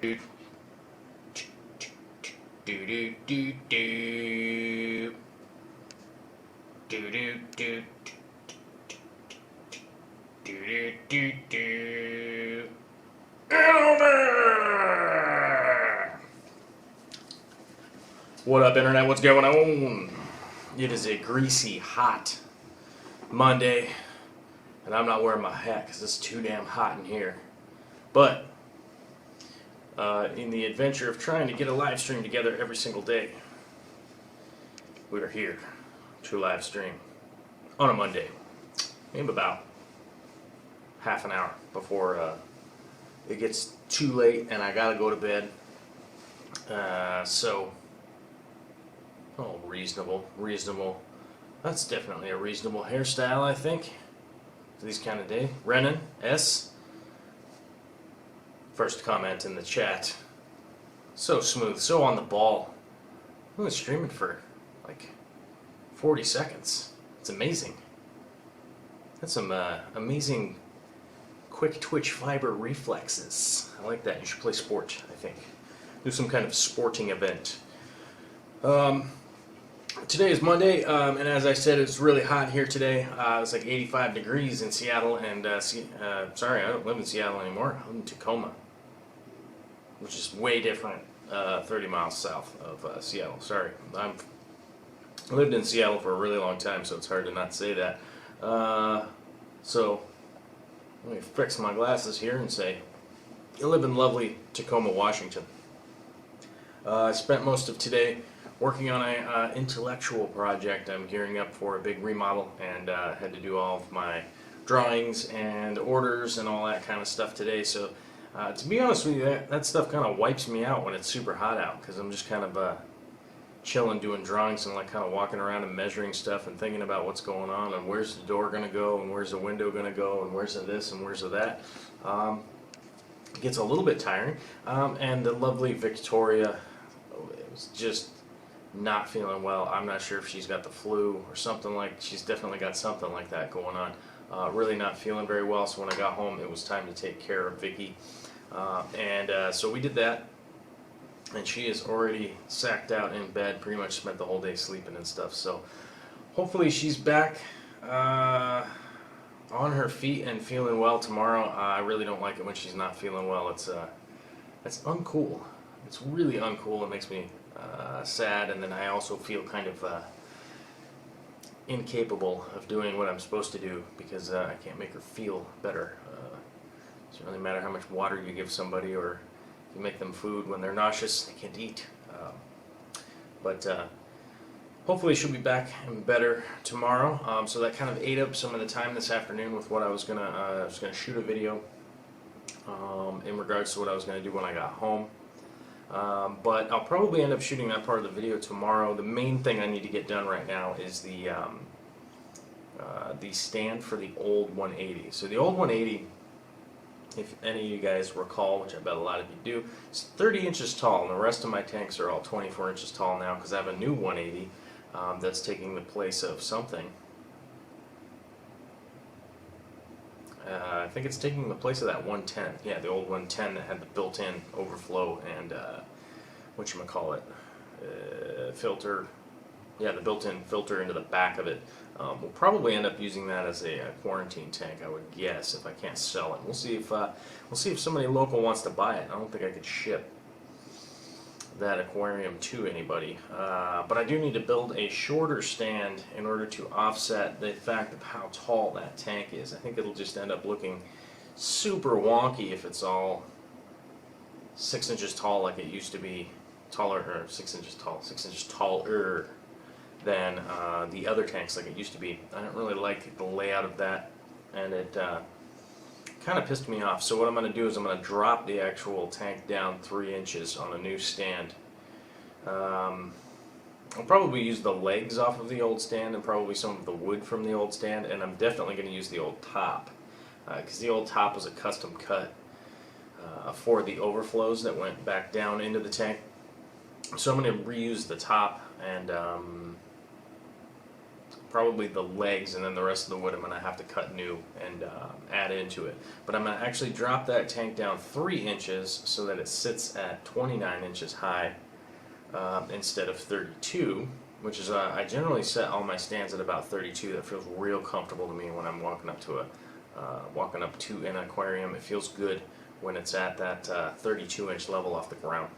Do do do do do do do do do do do. What up, internet? What's going on? It is a greasy, hot Monday, and I'm not wearing my hat because it's too damn hot in here. But in the adventure of trying to get a live stream together every single day, we are here to live stream on a Monday, maybe about half an hour before it gets too late and I gotta go to bed. Reasonable. That's definitely a reasonable hairstyle, I think, for these kind of day. Renan S. First comment in the chat. So smooth, so on the ball. Only streaming for like 40 seconds. It's amazing. That's some amazing quick twitch fiber reflexes. I like that. You should play sport, I think. Do some kind of sporting event. Today is Monday, and as I said, it's really hot here today. It's like 85 degrees in Seattle, and sorry, I don't live in Seattle anymore. I live in Tacoma, which is way different, 30 miles south of Seattle. Sorry, I lived in Seattle for a really long time, so it's hard to not say that. So let me fix my glasses here and say, I live in lovely Tacoma, Washington. I spent most of today working on an intellectual project. I'm gearing up for a big remodel and had to do all of my drawings and orders and all that kind of stuff today. So to be honest with you, that stuff kind of wipes me out when it's super hot out, because I'm just kind of chilling doing drawings and like kind of walking around and measuring stuff and thinking about what's going on and where's the door going to go and where's the window going to go and where's the this and where's the that. It gets a little bit tiring. And the lovely Victoria was just not feeling well. I'm not sure if she's got the flu or something she's definitely got something like that going on. Really not feeling very well, so when I got home it was time to take care of Vicky. So we did that, and she is already sacked out in bed, pretty much spent the whole day sleeping and stuff. So hopefully she's back on her feet and feeling well tomorrow. I really don't like it when she's not feeling well. It's uncool. It's really uncool. It makes me sad, and then I also feel kind of incapable of doing what I'm supposed to do because I can't make her feel better. It doesn't really matter how much water you give somebody or if you make them food when they're nauseous, they can't eat. But hopefully she'll be back and better tomorrow. So that kind of ate up some of the time this afternoon with what I was gonna shoot a video in regards to what I was gonna do when I got home. But I'll probably end up shooting that part of the video tomorrow. The main thing I need to get done right now is the stand for the old 180. So the old 180, if any of you guys recall, which I bet a lot of you do, it's 30 inches tall, and the rest of my tanks are all 24 inches tall now because I have a new 180 that's taking the place of something. I think it's taking the place of that 110. Yeah, the old 110 that had the built-in overflow and whatchamacallit, filter. Yeah, the built-in filter into the back of it. We'll probably end up using that as a quarantine tank, I would guess, if I can't sell it. We'll see if somebody local wants to buy it. I don't think I could ship that aquarium to anybody, but I do need to build a shorter stand in order to offset the fact of how tall that tank is. I think it'll just end up looking super wonky if it's all 6 inches tall like it used to be, taller, or 6 inches tall, 6 inches taller than the other tanks like it used to be. I don't really like the layout of that, and it kind of pissed me off. So what I'm going to do is I'm going to drop the actual tank down 3 inches on a new stand. I'll probably use the legs off of the old stand and probably some of the wood from the old stand, and I'm definitely going to use the old top because the old top was a custom cut for the overflows that went back down into the tank. So I'm going to reuse the top and probably the legs, and then the rest of the wood I'm going to have to cut new and add into it. But I'm going to actually drop that tank down 3 inches so that it sits at 29 inches high instead of 32, which is I generally set all my stands at about 32. That feels real comfortable to me when I'm walking up to an aquarium. It feels good when it's at that 32-inch level off the ground.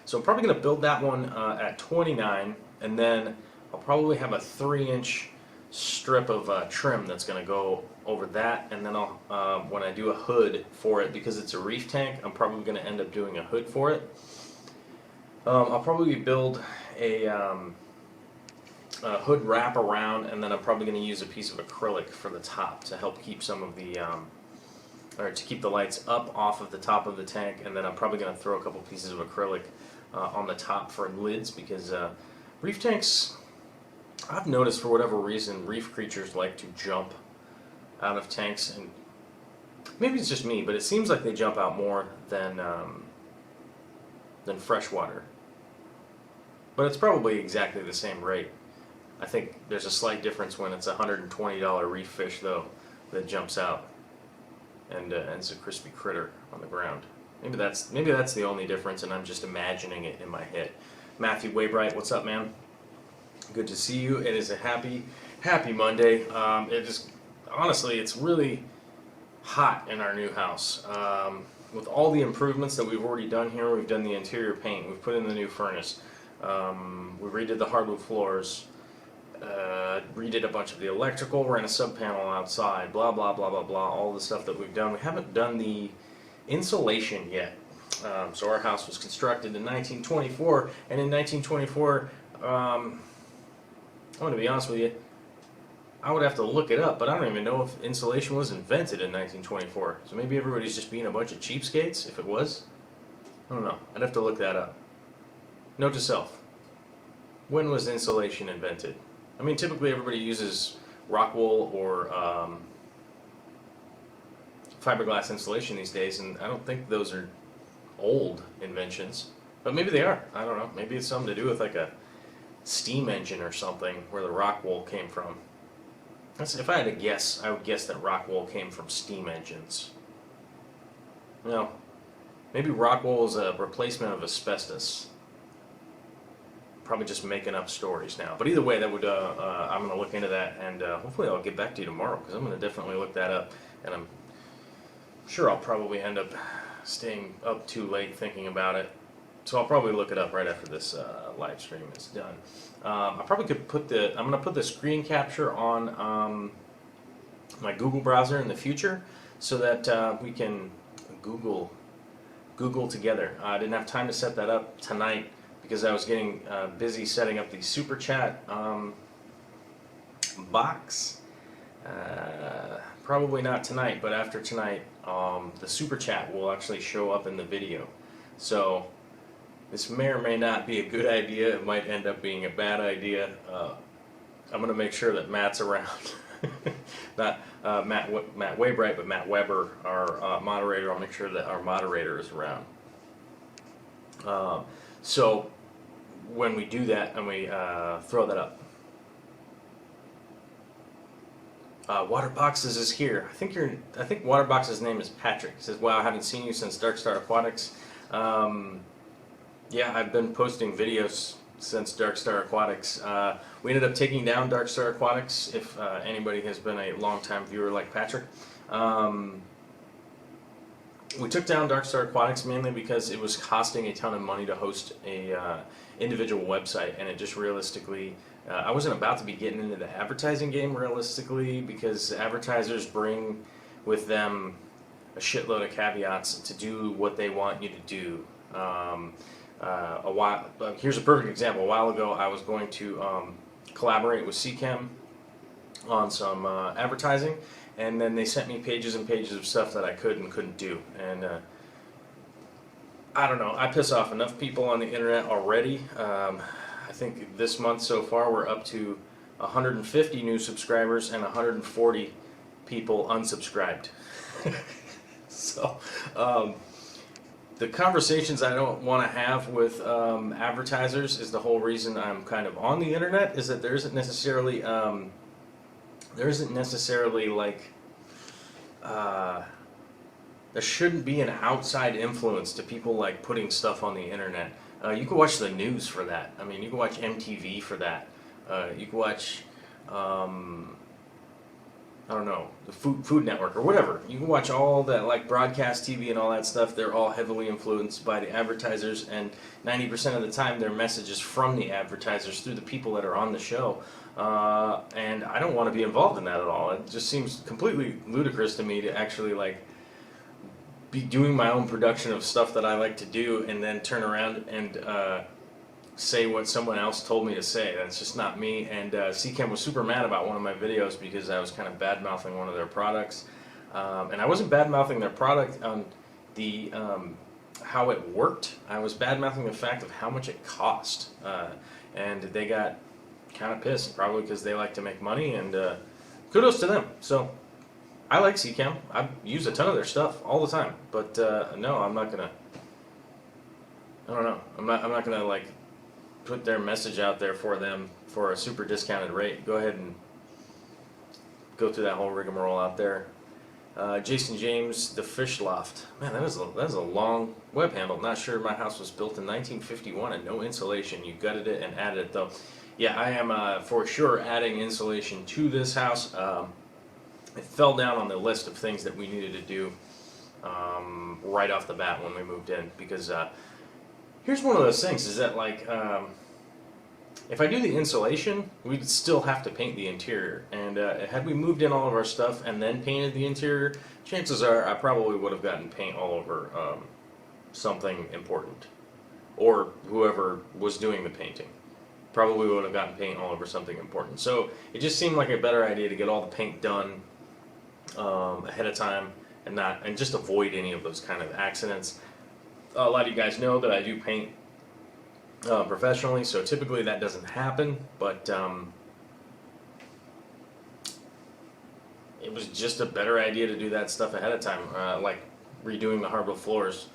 So I'm probably going to build that one at 29, and then I'll probably have a 3-inch strip of trim that's going to go over that, and then I'll when I do a hood for it, because it's a reef tank, I'm probably going to end up doing a hood for it. I'll probably build a hood wrap around, and then I'm probably going to use a piece of acrylic for the top to help keep some of the or to keep the lights up off of the top of the tank, and then I'm probably going to throw a couple pieces of acrylic on the top for lids, because reef tanks, I've noticed for whatever reason, reef creatures like to jump out of tanks, and maybe it's just me, but it seems like they jump out more than freshwater. But it's probably exactly the same rate. I think there's a slight difference when it's a $120 reef fish, though, that jumps out and it's a crispy critter on the ground. Maybe that's the only difference, and I'm just imagining it in my head. Matthew Waybright, what's up, man? Good to see you. It is a happy Monday. It is honestly, it's really hot in our new house. With all the improvements that we've already done here, we've done the interior paint, we've put in the new furnace, we redid the hardwood floors, redid a bunch of the electrical, ran a sub panel outside, blah blah blah blah blah, all the stuff that we've done. We haven't done the insulation yet. So our house was constructed in 1924, and in 1924, I'm going to be honest with you, I would have to look it up, but I don't even know if insulation was invented in 1924. So maybe everybody's just being a bunch of cheapskates, if it was. I don't know. I'd have to look that up. Note to self. When was insulation invented? I mean, typically everybody uses rock wool or fiberglass insulation these days, and I don't think those are old inventions. But maybe they are. I don't know. Maybe it's something to do with like a steam engine or something where the rock wool came from. If I had to guess, I would guess that rock wool came from steam engines. No, maybe rock wool is a replacement of asbestos. Probably just making up stories now. But either way, that would I'm going to look into that, and hopefully I'll get back to you tomorrow, because I'm going to definitely look that up, and I'm sure I'll probably end up staying up too late thinking about it. So I'll probably look it up right after this live stream is done. I probably could I'm going to put the screen capture on my Google browser in the future, so that we can Google together. I didn't have time to set that up tonight because I was getting busy setting up the Super Chat box. Probably not tonight, but after tonight, the Super Chat will actually show up in the video. So this may or may not be a good idea. It might end up being a bad idea. I'm going to make sure that Matt's around. Not Matt Waybright, but Matt Weber, our moderator. I'll make sure that our moderator is around. So when we do that and we throw that up, Waterboxes is here. I think Waterbox's name is Patrick. He says, "Wow, I haven't seen you since Dark Star Aquatics." Yeah, I've been posting videos since Dark Star Aquatics. We ended up taking down Dark Star Aquatics, if anybody has been a long-time viewer like Patrick. We took down Dark Star Aquatics mainly because it was costing a ton of money to host a individual website, and it just realistically, I wasn't about to be getting into the advertising game realistically, because advertisers bring with them a shitload of caveats to do what they want you to do. Here's a perfect example. A while ago, I was going to collaborate with CChem on some advertising, and then they sent me pages and pages of stuff that I could and couldn't do. And I don't know, I piss off enough people on the internet already. I think this month so far we're up to 150 new subscribers and 140 people unsubscribed. So the conversations I don't want to have with advertisers is the whole reason I'm kind of on the internet. Is that there isn't necessarily like there shouldn't be an outside influence to people like putting stuff on the internet. You can watch the news for that. I mean, you can watch MTV for that. You can watch, I don't know, the Food Network or whatever. You can watch all that, like broadcast TV and all that stuff. They're all heavily influenced by the advertisers, and 90% of the time their message is from the advertisers through the people that are on the show. And I don't want to be involved in that at all. It just seems completely ludicrous to me to actually like be doing my own production of stuff that I like to do and then turn around and say what someone else told me to say. That's just not me. And Seachem was super mad about one of my videos because I was kind of bad-mouthing one of their products. And I wasn't bad-mouthing their product on the how it worked. I was bad-mouthing the fact of how much it cost. And they got kind of pissed, probably because they like to make money, and kudos to them. So I like Seachem. I use a ton of their stuff all the time, but no, I'm not gonna. I don't know. I'm not gonna like put their message out there for them for a super discounted rate. Go ahead and go through that whole rigmarole out there. Jason James, the Fish Loft. Man, that was a long web handle. Not sure my house was built in 1951 and no insulation. You gutted it and added it though. Yeah, I am for sure adding insulation to this house. It fell down on the list of things that we needed to do right off the bat when we moved in, because here's one of those things, is that like if I do the insulation, we'd still have to paint the interior, and had we moved in all of our stuff and then painted the interior, chances are I probably would have gotten paint all over something important, or whoever was doing the painting probably would have gotten paint all over something important. So it just seemed like a better idea to get all the paint done ahead of time and just avoid any of those kind of accidents. A lot of you guys know that I do paint professionally, so typically that doesn't happen, but it was just a better idea to do that stuff ahead of time, like redoing the hardwood floors.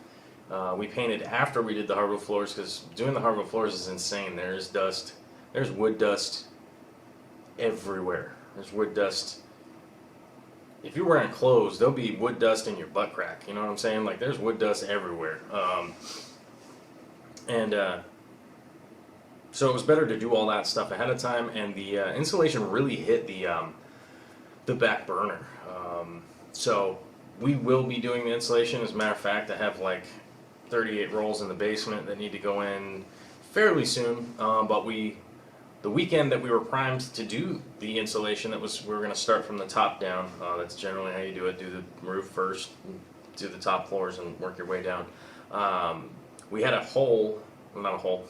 We painted after we did the hardwood floors, because doing the hardwood floors is insane. There's dust, there's wood dust everywhere. There's wood dust. If you're wearing clothes, there'll be wood dust in your butt crack. You know what I'm saying? Like, there's wood dust everywhere. So it was better to do all that stuff ahead of time, and the insulation really hit the back burner. So we will be doing the insulation. As a matter of fact, I have like 38 rolls in the basement that need to go in fairly soon. But the weekend that we were primed to do the insulation, we were going to start from the top down. That's generally how you do it. Do the roof first, do the top floors, and work your way down. We had a hole, well, not a hole.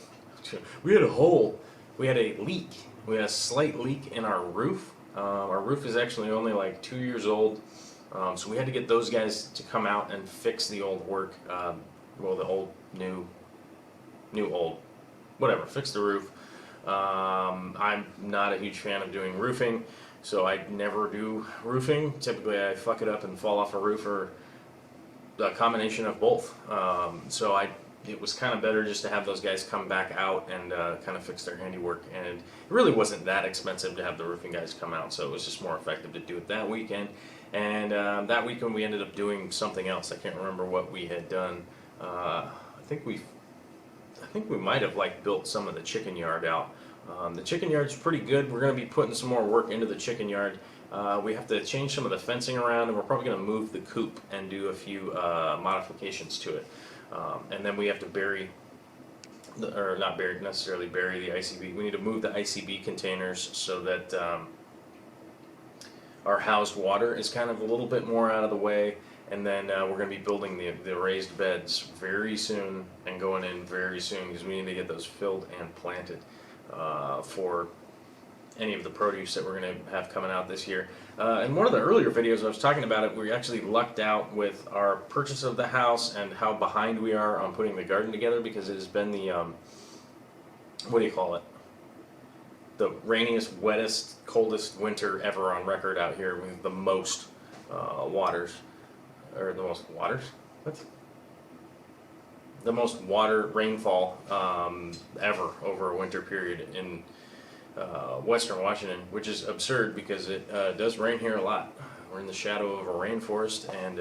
We had a hole. We had a leak. We had a slight leak in our roof. Our roof is actually only like 2 years old. So we had to get those guys to come out and fix the old work. Well, the old, new, old, whatever. Fix the roof. I'm not a huge fan of doing roofing, so I never do roofing. Typically I fuck it up and fall off a roof, or a combination of both. So it was kind of better just to have those guys come back out and kind of fix their handiwork, and it really wasn't that expensive to have the roofing guys come out, so it was just more effective to do it that weekend. And that weekend we ended up doing something else. I can't remember what we had done. I think we might have like built some of the chicken yard out. The chicken yard's pretty good. We're going to be putting some more work into the chicken yard. We have to change some of the fencing around, and we're probably going to move the coop and do a few modifications to it. And then we have to bury the ICB. We need to move the ICB containers so that our housed water is kind of a little bit more out of the way. And then we're going to be building the raised beds very soon and going in very soon, because we need to get those filled and planted for any of the produce that we're going to have coming out this year. In one of the earlier videos I was talking about it, we actually lucked out with our purchase of the house and how behind we are on putting the garden together, because it has been the, what do you call it? The rainiest, wettest, coldest winter ever on record out here, with the most waters. Or the most waters? What? the most rainfall ever over a winter period in western Washington, which is absurd because it does rain here a lot. We're in the shadow of a rainforest, and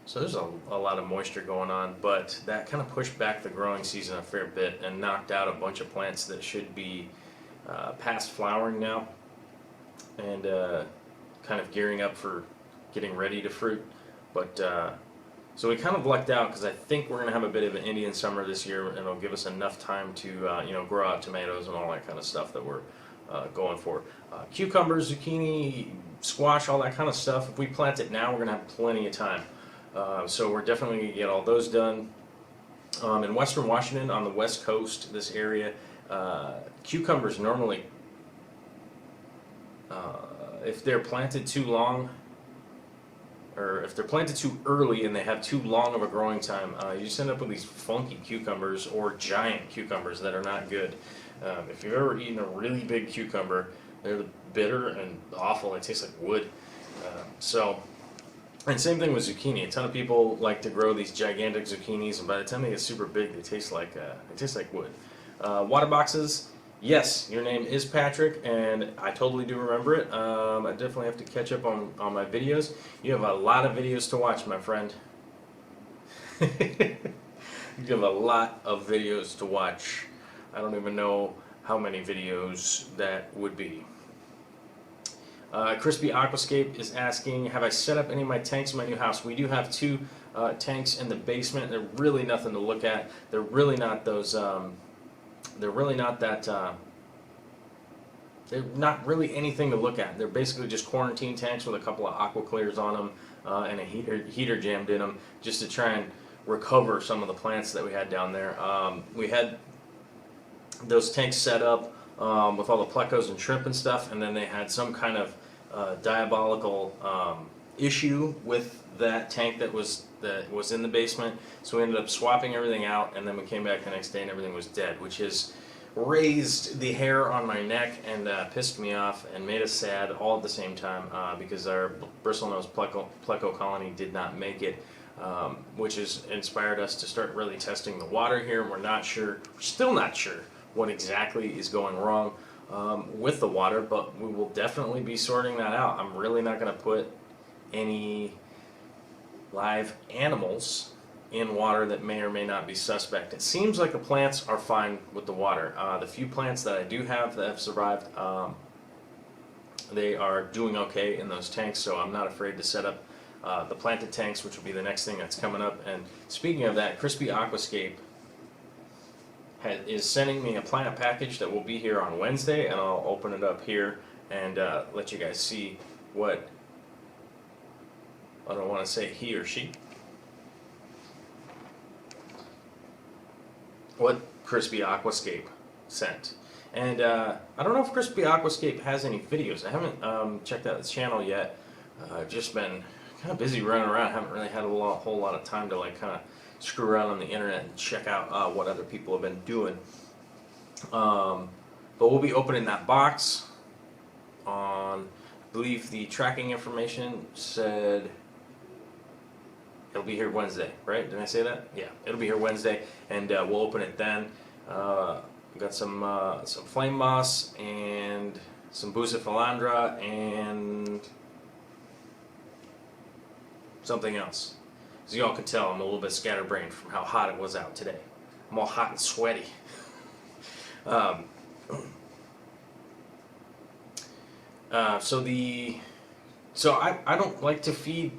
so there's a lot of moisture going on, but that kind of pushed back the growing season a fair bit and knocked out a bunch of plants that should be past flowering now and kind of gearing up for getting ready to fruit. But so we kind of lucked out because I think we're going to have a bit of an Indian summer this year, and it'll give us enough time to grow out tomatoes and all that kind of stuff that we're going for. Cucumbers, zucchini, squash, all that kind of stuff. If we plant it now, we're going to have plenty of time. So we're definitely going to get all those done. In western Washington, on the west coast, this area, cucumbers normally, if they're planted too long, or if they're planted too early and they have too long of a growing time, you just end up with these funky cucumbers or giant cucumbers that are not good. If you've ever eaten a really big cucumber, they're bitter and awful. They taste like wood. And same thing with zucchini. A ton of people like to grow these gigantic zucchinis, and by the time they get super big, they taste like wood. Water boxes. Yes, your name is Patrick, and I totally do remember it. I definitely have to catch up on my videos. You have a lot of videos to watch, my friend. You have a lot of videos to watch. I don't even know how many videos that would be. Crispy Aquascape is asking, have I set up any of my tanks in my new house? We do have 2 tanks in the basement. They're really nothing to look at. They're really not those... they're really not that... they're not really anything to look at. They're basically just quarantine tanks with a couple of aqua clears on them and a heater jammed in them just to try and recover some of the plants that we had down there. We had those tanks set up with all the plecos and shrimp and stuff, and then they had some kind of diabolical issue with that tank that was in the basement. So we ended up swapping everything out, and then we came back the next day and everything was dead, which has raised the hair on my neck and pissed me off and made us sad all at the same time because our bristlenose pleco colony did not make it, which has inspired us to start really testing the water here. And we're still not sure what exactly is going wrong with the water, but we will definitely be sorting that out. I'm really not going to put any live animals in water that may or may not be suspect. It seems like the plants are fine with the water. The few plants that I do have that have survived, they are doing okay in those tanks, so I'm not afraid to set up the planted tanks, which will be the next thing that's coming up. And speaking of that, Crispy Aquascape is sending me a plant package that will be here on Wednesday, and I'll open it up here and let you guys see what, I don't want to say he or she, what Crispy Aquascape sent. And I don't know if Crispy Aquascape has any videos. I haven't checked out the channel yet. I've just been kind of busy running around. I haven't really had a whole lot of time to like kind of screw around on the internet and check out what other people have been doing. But we'll be opening that box on, I believe the tracking information said it'll be here Wednesday, right? Did I say that? Yeah, it'll be here Wednesday, and we'll open it then. We've got some flame moss and some bucephalandra and something else. As you all can tell, I'm a little bit scatterbrained from how hot it was out today. I'm all hot and sweaty. So I don't like to feed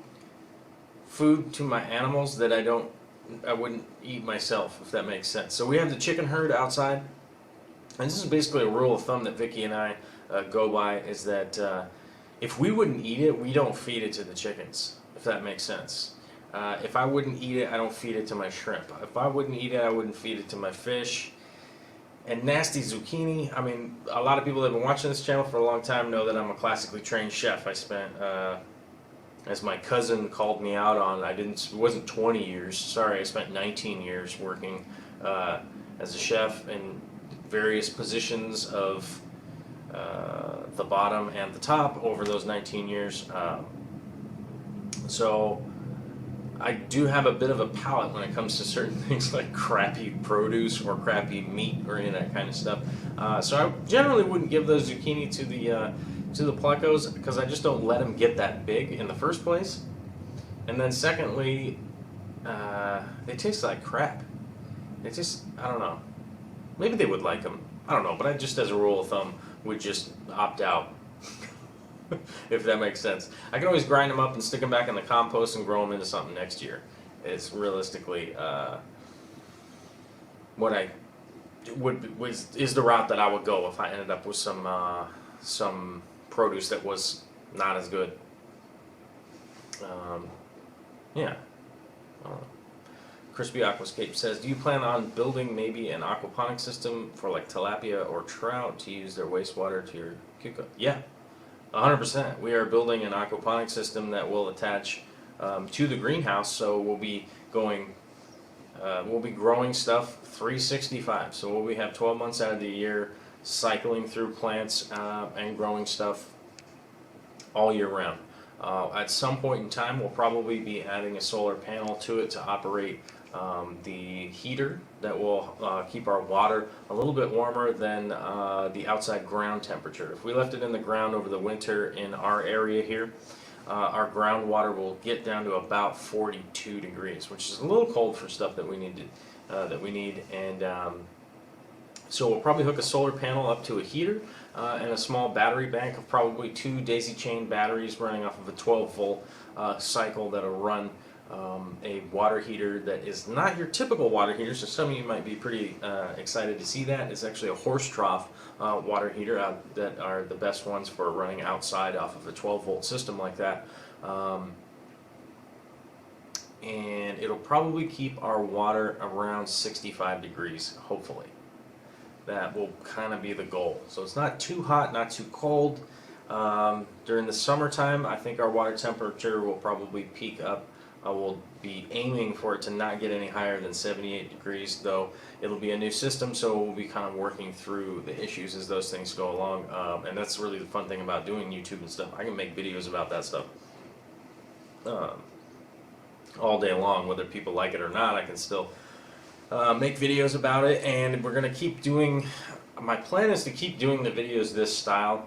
food to my animals that I wouldn't eat myself, if that makes sense. So we have the chicken herd outside, and this is basically a rule of thumb that Vicky and I go by, is that if we wouldn't eat it, we don't feed it to the chickens, if that makes sense. If I wouldn't eat it, I don't feed it to my shrimp. If I wouldn't eat it, I wouldn't feed it to my fish. And nasty zucchini, I mean, a lot of people that have been watching this channel for a long time know that I'm a classically trained chef. I spent, as my cousin called me out on, it wasn't 20 years, sorry, I spent 19 years working as a chef in various positions of the bottom and the top over those 19 years. So I do have a bit of a palate when it comes to certain things like crappy produce or crappy meat or any of that kind of stuff. So I generally wouldn't give those zucchini to the plecos because I just don't let them get that big in the first place. And then secondly, they taste like crap. It just, I don't know. Maybe they would like them. I don't know, but I just, as a rule of thumb, would just opt out. If that makes sense. I can always grind them up and stick them back in the compost and grow them into something next year. It's realistically what I is the route that I would go if I ended up with some produce that was not as good. Yeah. I don't know. Crispy Aquascape says, do you plan on building maybe an aquaponic system for like tilapia or trout to use their wastewater to your cucumber? Yeah, 100%. We are building an aquaponic system that will attach to the greenhouse, so we'll be growing stuff 365. So we'll have 12 months out of the year cycling through plants and growing stuff all year round. At some point in time, we'll probably be adding a solar panel to it to operate the heater that will keep our water a little bit warmer than the outside ground temperature. If we left it in the ground over the winter in our area here, our groundwater will get down to about 42 degrees, which is a little cold for stuff that we need. And so we'll probably hook a solar panel up to a heater and a small battery bank of probably 2 daisy chain batteries running off of a 12-volt cycle that'll run a water heater that is not your typical water heater. So some of you might be pretty excited to see that. It's actually a horse trough water heater that are the best ones for running outside off of a 12-volt system like that. And it'll probably keep our water around 65 degrees, hopefully. That will kind of be the goal. So it's not too hot, not too cold. During the summertime, I think our water temperature will probably peak up. We'll be aiming for it to not get any higher than 78 degrees, though it'll be a new system, so we'll be kind of working through the issues as those things go along. And that's really the fun thing about doing YouTube and stuff. I can make videos about that stuff all day long, whether people like it or not. I can still make videos about it, and we're going to keep doing, my plan is to keep doing the videos this style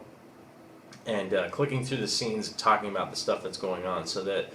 and clicking through the scenes and talking about the stuff that's going on, so that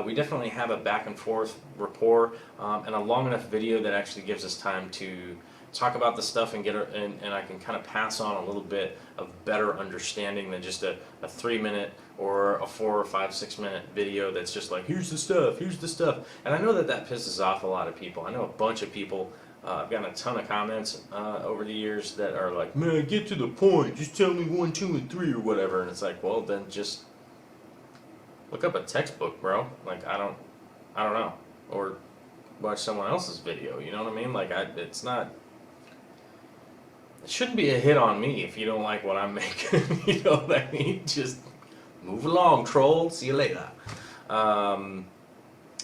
we definitely have a back and forth rapport and a long enough video that actually gives us time to talk about the stuff and and I can kind of pass on a little bit of better understanding than just a 3-minute or a 4 or 5, 6-minute video that's just like, here's the stuff. And I know that pisses off a lot of people. I know a bunch of people. I've gotten a ton of comments over the years that are like, man, get to the point, just tell me 1, 2, and 3 or whatever. And it's like, well, then just look up a textbook, bro. Like, I don't know. Or watch someone else's video, you know what I mean? Like, it's not, it shouldn't be a hit on me if you don't like what I'm making. You know what I mean? Just move along, troll. See you later. Now,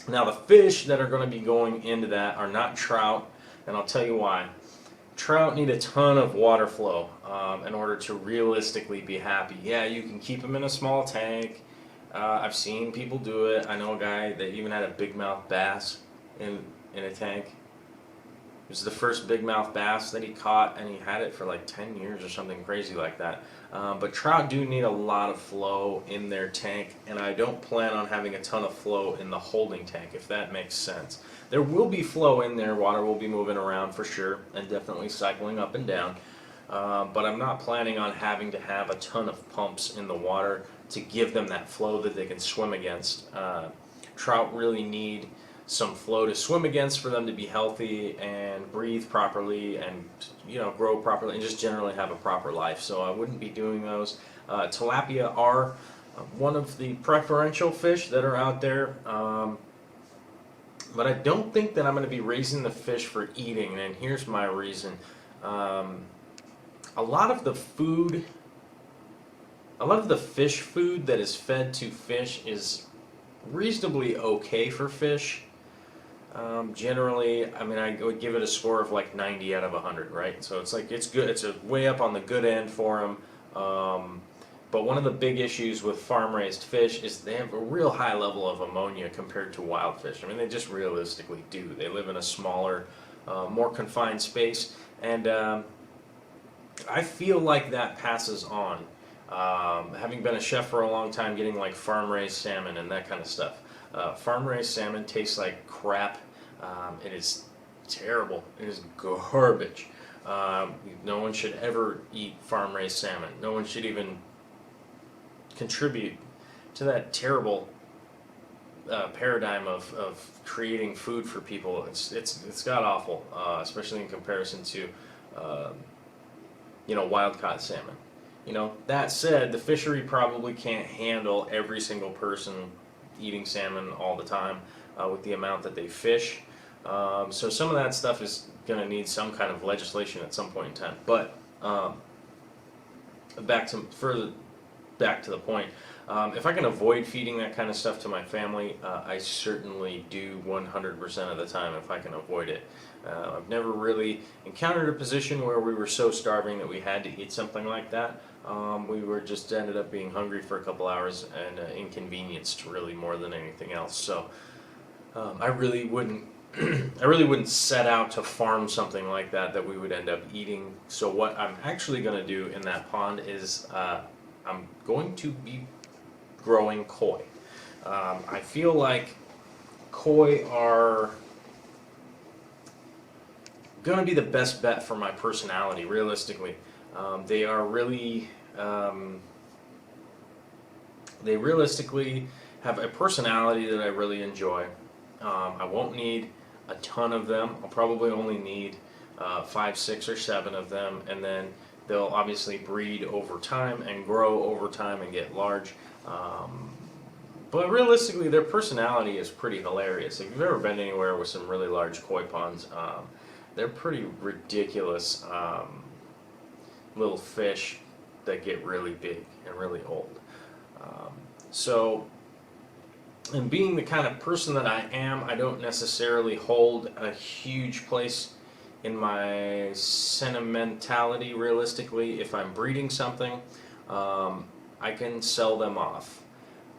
the fish that are going to be going into that are not trout, and I'll tell you why. Trout need a ton of water flow in order to realistically be happy. Yeah, you can keep them in a small tank. I've seen people do it. I know a guy that even had a bigmouth bass in a tank. It was the first bigmouth bass that he caught, and he had it for like 10 years or something crazy like that. But trout do need a lot of flow in their tank, and I don't plan on having a ton of flow in the holding tank, if that makes sense. There will be flow in there, water will be moving around for sure, and definitely cycling up and down. But I'm not planning on having to have a ton of pumps in the water to give them that flow that they can swim against. Trout really need some flow to swim against for them to be healthy and breathe properly and, you know, grow properly and just generally have a proper life. So I wouldn't be doing those. Tilapia are one of the preferential fish that are out there, but I don't think that I'm going to be raising the fish for eating, and here's my reason. A lot of the fish food that is fed to fish is reasonably okay for fish. Generally, I mean, I would give it a score of like 90 out of 100, right? So it's like, it's good. It's way up on the good end for them. But one of the big issues with farm-raised fish is they have a real high level of ammonia compared to wild fish. I mean, they just realistically do. They live in a smaller, more confined space, and I feel like that passes on. Having been a chef for a long time, getting like farm-raised salmon and that kind of stuff. Farm-raised salmon tastes like crap. It is terrible. It is garbage. No one should ever eat farm-raised salmon. No one should even contribute to that terrible paradigm of creating food for people. It's god awful, especially in comparison to wild caught salmon. That said, the fishery probably can't handle every single person eating salmon all the time with the amount that they fish. So some of that stuff is going to need some kind of legislation at some point in time. But back to the point, if I can avoid feeding that kind of stuff to my family, I certainly do 100% of the time if I can avoid it. I've never really encountered a position where we were so starving that we had to eat something like that. We were just ended up being hungry for a couple hours and inconvenienced really more than anything else. So I really wouldn't set out to farm something like that we would end up eating. So what I'm actually going to do in that pond is I'm going to be growing koi. I feel like koi are going to be the best bet for my personality, realistically. They are really, they realistically have a personality that I really enjoy. I won't need a ton of them. I'll probably only need 5, 6, or 7 of them, and then they'll obviously breed over time and grow over time and get large. But realistically, their personality is pretty hilarious. If you've ever been anywhere with some really large koi ponds, they're pretty ridiculous little fish that get really big and really old. And being the kind of person that I am, I don't necessarily hold a huge place in my sentimentality, realistically. If I'm breeding something, I can sell them off.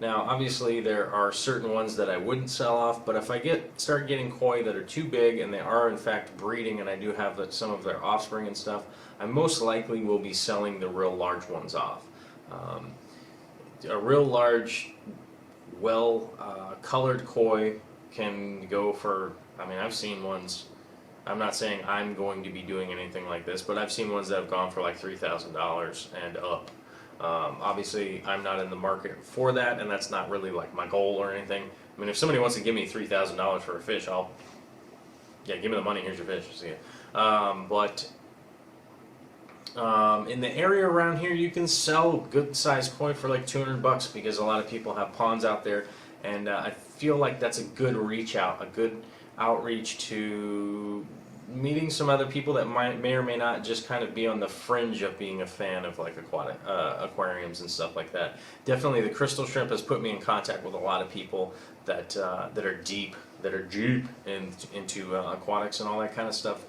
Now, obviously, there are certain ones that I wouldn't sell off, but if I start getting koi that are too big and they are in fact breeding and I do have some of their offspring and stuff, I most likely will be selling the real large ones off. A real large, colored koi can go for, I've seen ones. I'm not saying I'm going to be doing anything like this, but I've seen ones that have gone for like $3,000 and up. Obviously, I'm not in the market for that, and that's not really like my goal or anything. If somebody wants to give me $3,000 for a fish, give me the money, here's your fish, see it. In the area around here, you can sell good-sized koi for like $200 because a lot of people have ponds out there, and I feel like that's a good good outreach to meeting some other people that may or may not just kind of be on the fringe of being a fan of like aquatic aquariums and stuff like that. Definitely, the Crystal Shrimp has put me in contact with a lot of people that are deep into aquatics and all that kind of stuff.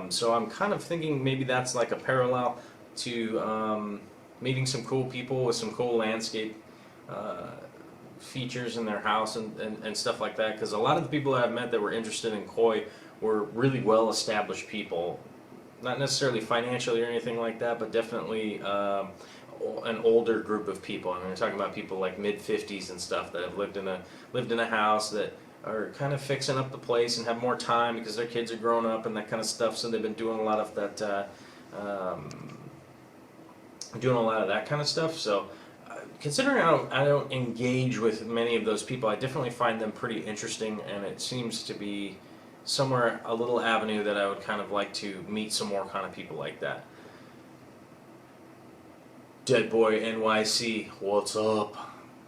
So I'm kind of thinking maybe that's like a parallel to meeting some cool people with some cool landscape features in their house and stuff like that, because a lot of the people that I've met that were interested in koi were really well established people, not necessarily financially or anything like that, but definitely an older group of people. We're talking about people like mid-50s and stuff that have lived in a house, that are kind of fixing up the place and have more time because their kids are growing up and that kind of stuff, so they've been doing a lot of that kind of stuff. So considering I don't engage with many of those people, I definitely find them pretty interesting, and it seems to be somewhere a little avenue that I would kind of like to meet some more kind of people like that. Dead Boy NYC, what's up?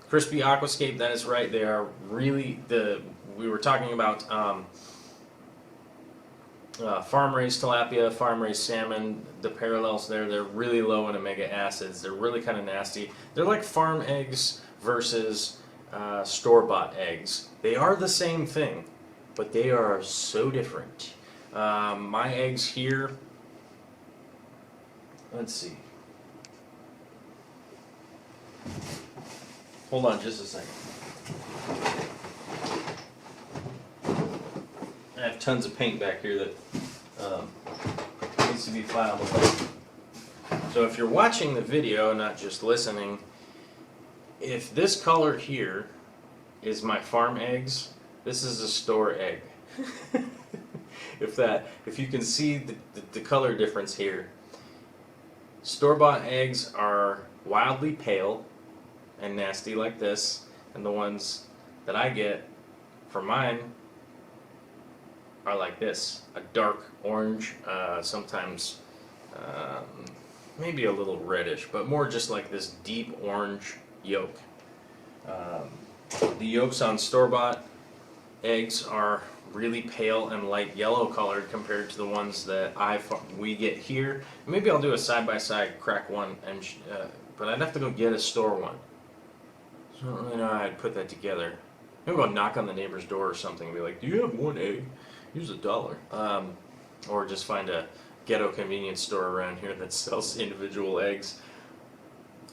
Crispy Aquascape, that is right. They are really we were talking about farm-raised tilapia, farm-raised salmon. The parallels there, they're really low in omega acids. They're really kind of nasty. They're like farm eggs versus store-bought eggs. They are the same thing, but they are so different. My eggs here, let's see. Hold on just a second. I have tons of paint back here that needs to be filed with. So if you're watching the video, not just listening, if this color here is my farm eggs, this is a store egg. If you can see the color difference here, store-bought eggs are wildly pale and nasty like this, and the ones that I get for mine are like this, a dark orange, sometimes maybe a little reddish, but more just like this deep orange yolk. The yolks on store-bought eggs are really pale and light yellow colored compared to the ones that we get here. Maybe I'll do a side-by-side crack one, but I'd have to go get a store one. So I don't really know how I'd put that together. Maybe I'll knock on the neighbor's door or something and be like, "Do you have one egg? Here's $1." Or just find a ghetto convenience store around here that sells individual eggs.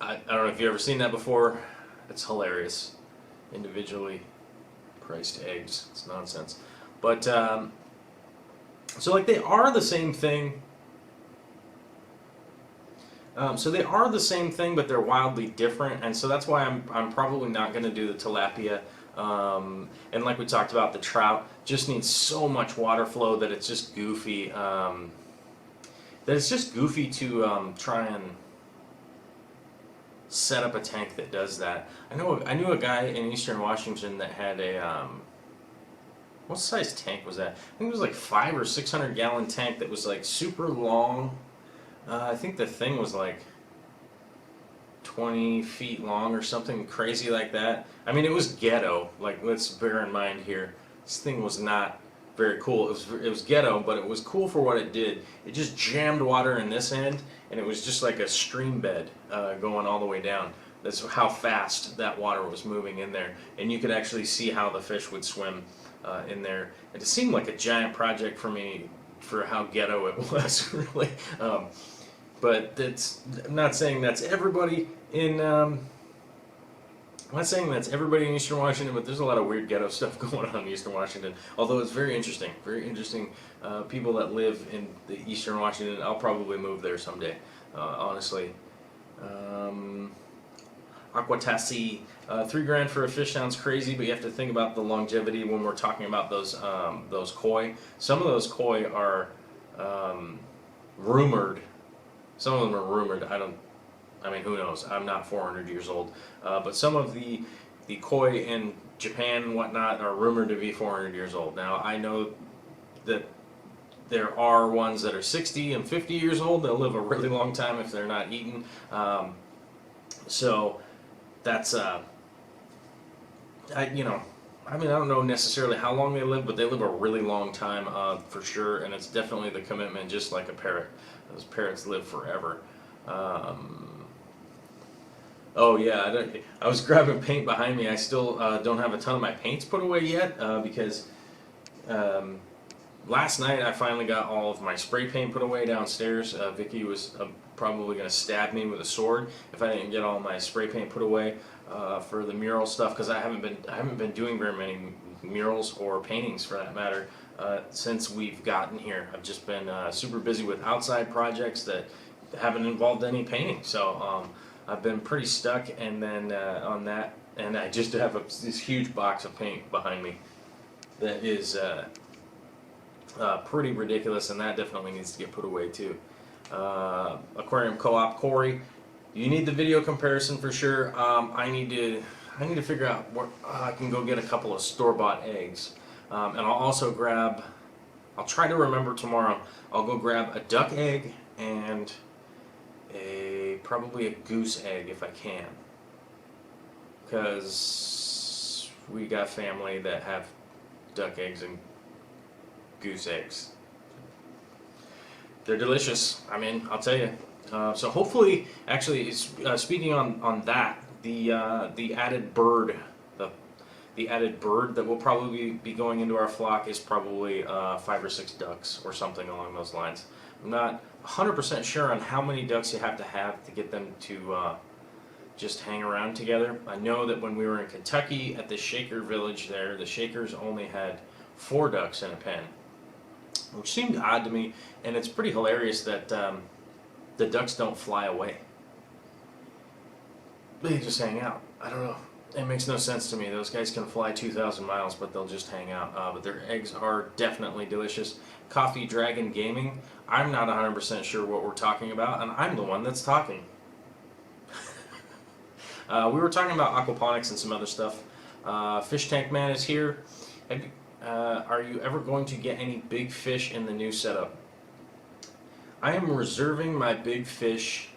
I don't know if you've ever seen that before. It's hilarious. Individually priced eggs. It's nonsense. But, so like they are the same thing. So they are the same thing, but they're wildly different, and so that's why I'm probably not going to do the tilapia. And like we talked about, the trout just needs so much water flow that it's just goofy. To try and set up a tank that does that. I knew a guy in Eastern Washington that had a what size tank was that? I think it was like 500 or 600 gallon tank that was like super long. I think the thing was like 20 feet long or something crazy like that. I mean, it was ghetto. Like, let's bear in mind here, this thing was not very cool. It was ghetto, but it was cool for what it did. It just jammed water in this end, and it was just like a stream bed going all the way down. That's how fast that water was moving in there, and you could actually see how the fish would swim in there. It seemed like a giant project for me for how ghetto it was, really. But I'm not saying that's everybody in. I'm not saying that's everybody in Eastern Washington, but there's a lot of weird ghetto stuff going on in Eastern Washington. Although it's very interesting people that live in the Eastern Washington. I'll probably move there someday, honestly. Aquatassi, $3 for a fish sounds crazy, but you have to think about the longevity when we're talking about those koi. Some of those koi are rumored. Some of them are rumored. I mean, who knows? I'm not 400 years old. But some of the koi in Japan and whatnot are rumored to be 400 years old. Now, I know that there are ones that are 60 and 50 years old. They'll live a really long time if they're not eaten. So that's, I don't know necessarily how long they live, but they live a really long time for sure, and it's definitely the commitment, just like a parrot. Those parrots live forever. Oh yeah, I was grabbing paint behind me. I still don't have a ton of my paints put away yet because last night I finally got all of my spray paint put away downstairs. Vicky was probably going to stab me with a sword if I didn't get all my spray paint put away for the mural stuff, because I haven't been doing very many murals or paintings for that matter since we've gotten here. I've just been super busy with outside projects that haven't involved any painting, so I've been pretty stuck. And then on that, and I just have this huge box of paint behind me that is pretty ridiculous, and that definitely needs to get put away too. Aquarium Co-op, Corey, you need the video comparison for sure. I need to figure out where I can go get a couple of store-bought eggs, and I'll also grab. I'll try to remember tomorrow. I'll go grab a duck egg and probably a goose egg if I can, because we got family that have duck eggs and goose eggs. They're delicious. I mean, I'll tell you. So hopefully, actually, speaking on that, the added bird, the added bird that will probably be going into our flock is probably 5 or 6 ducks or something along those lines. I'm not 100% sure on how many ducks you have to get them to just hang around together. I know that when we were in Kentucky at the Shaker Village there, the Shakers only had 4 ducks in a pen, which seemed odd to me, and it's pretty hilarious that the ducks don't fly away. They just hang out. I don't know. It makes no sense to me. Those guys can fly 2,000 miles, but they'll just hang out. But their eggs are definitely delicious. Coffee Dragon Gaming. I'm not 100% sure what we're talking about, and I'm the one that's talking. We were talking about aquaponics and some other stuff. Fish Tank Man is here. Are you ever going to get any big fish in the new setup? I am reserving my big fish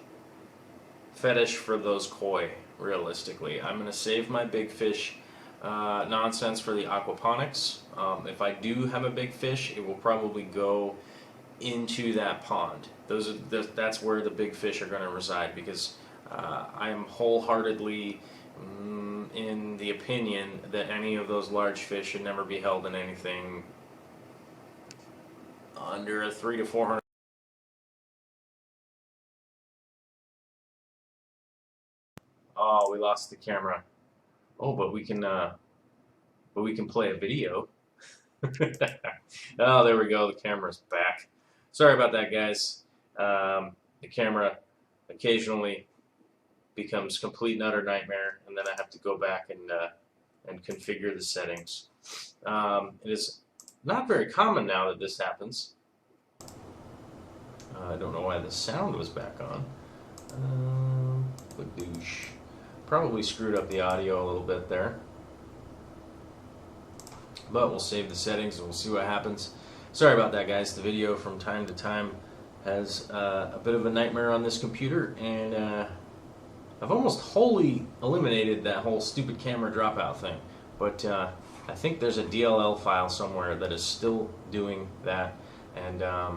fetish for those koi, realistically. I'm going to save my big fish nonsense for the aquaponics. If I do have a big fish, it will probably go into that pond. That's where the big fish are going to reside, because I am wholeheartedly in the opinion that any of those large fish should never be held in anything under a 300 to 400. Oh, we lost the camera. Oh, but we can play a video. Oh, there we go. The camera's back. Sorry about that, guys. The camera occasionally becomes complete and utter nightmare, and then I have to go back and configure the settings. It is not very common now that this happens. I don't know why the sound was back on. Badoosh. Probably screwed up the audio a little bit there. But we'll save the settings and we'll see what happens. Sorry about that, guys. The video from time to time has a bit of a nightmare on this computer, and I've almost wholly eliminated that whole stupid camera dropout thing. But I think there's a DLL file somewhere that is still doing that, and I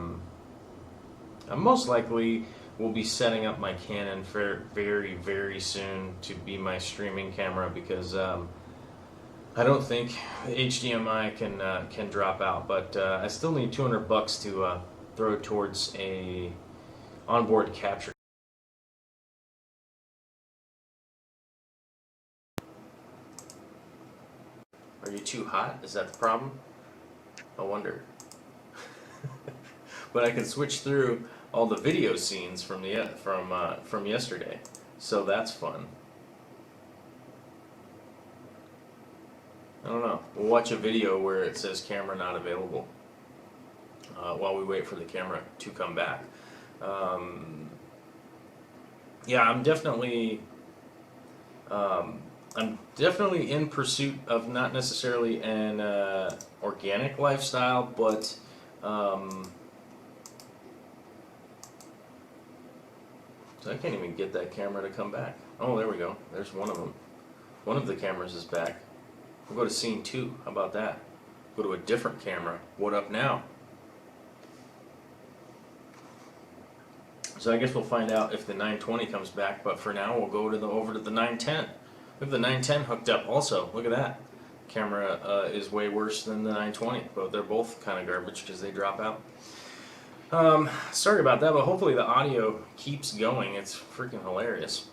most likely will be setting up my Canon for very, very soon to be my streaming camera, because I don't think HDMI can drop out, but I still need $200 to throw towards a onboard capture. Are you too hot? Is that the problem? I wonder. But I can switch through all the video scenes from yesterday, so that's fun. I don't know. We'll watch a video where it says camera not available while we wait for the camera to come back. Yeah, I'm definitely in pursuit of not necessarily an organic lifestyle, but so I can't even get that camera to come back. Oh, there we go. There's one of them. One of the cameras is back. We'll go to scene 2. How about that? Go to a different camera. What up now? So I guess we'll find out if the 920 comes back, but for now we'll go to over to the 910. We have the 910 hooked up also. Look at that. Camera is way worse than the 920, but they're both kind of garbage because they drop out. Sorry about that, but hopefully the audio keeps going. It's freaking hilarious.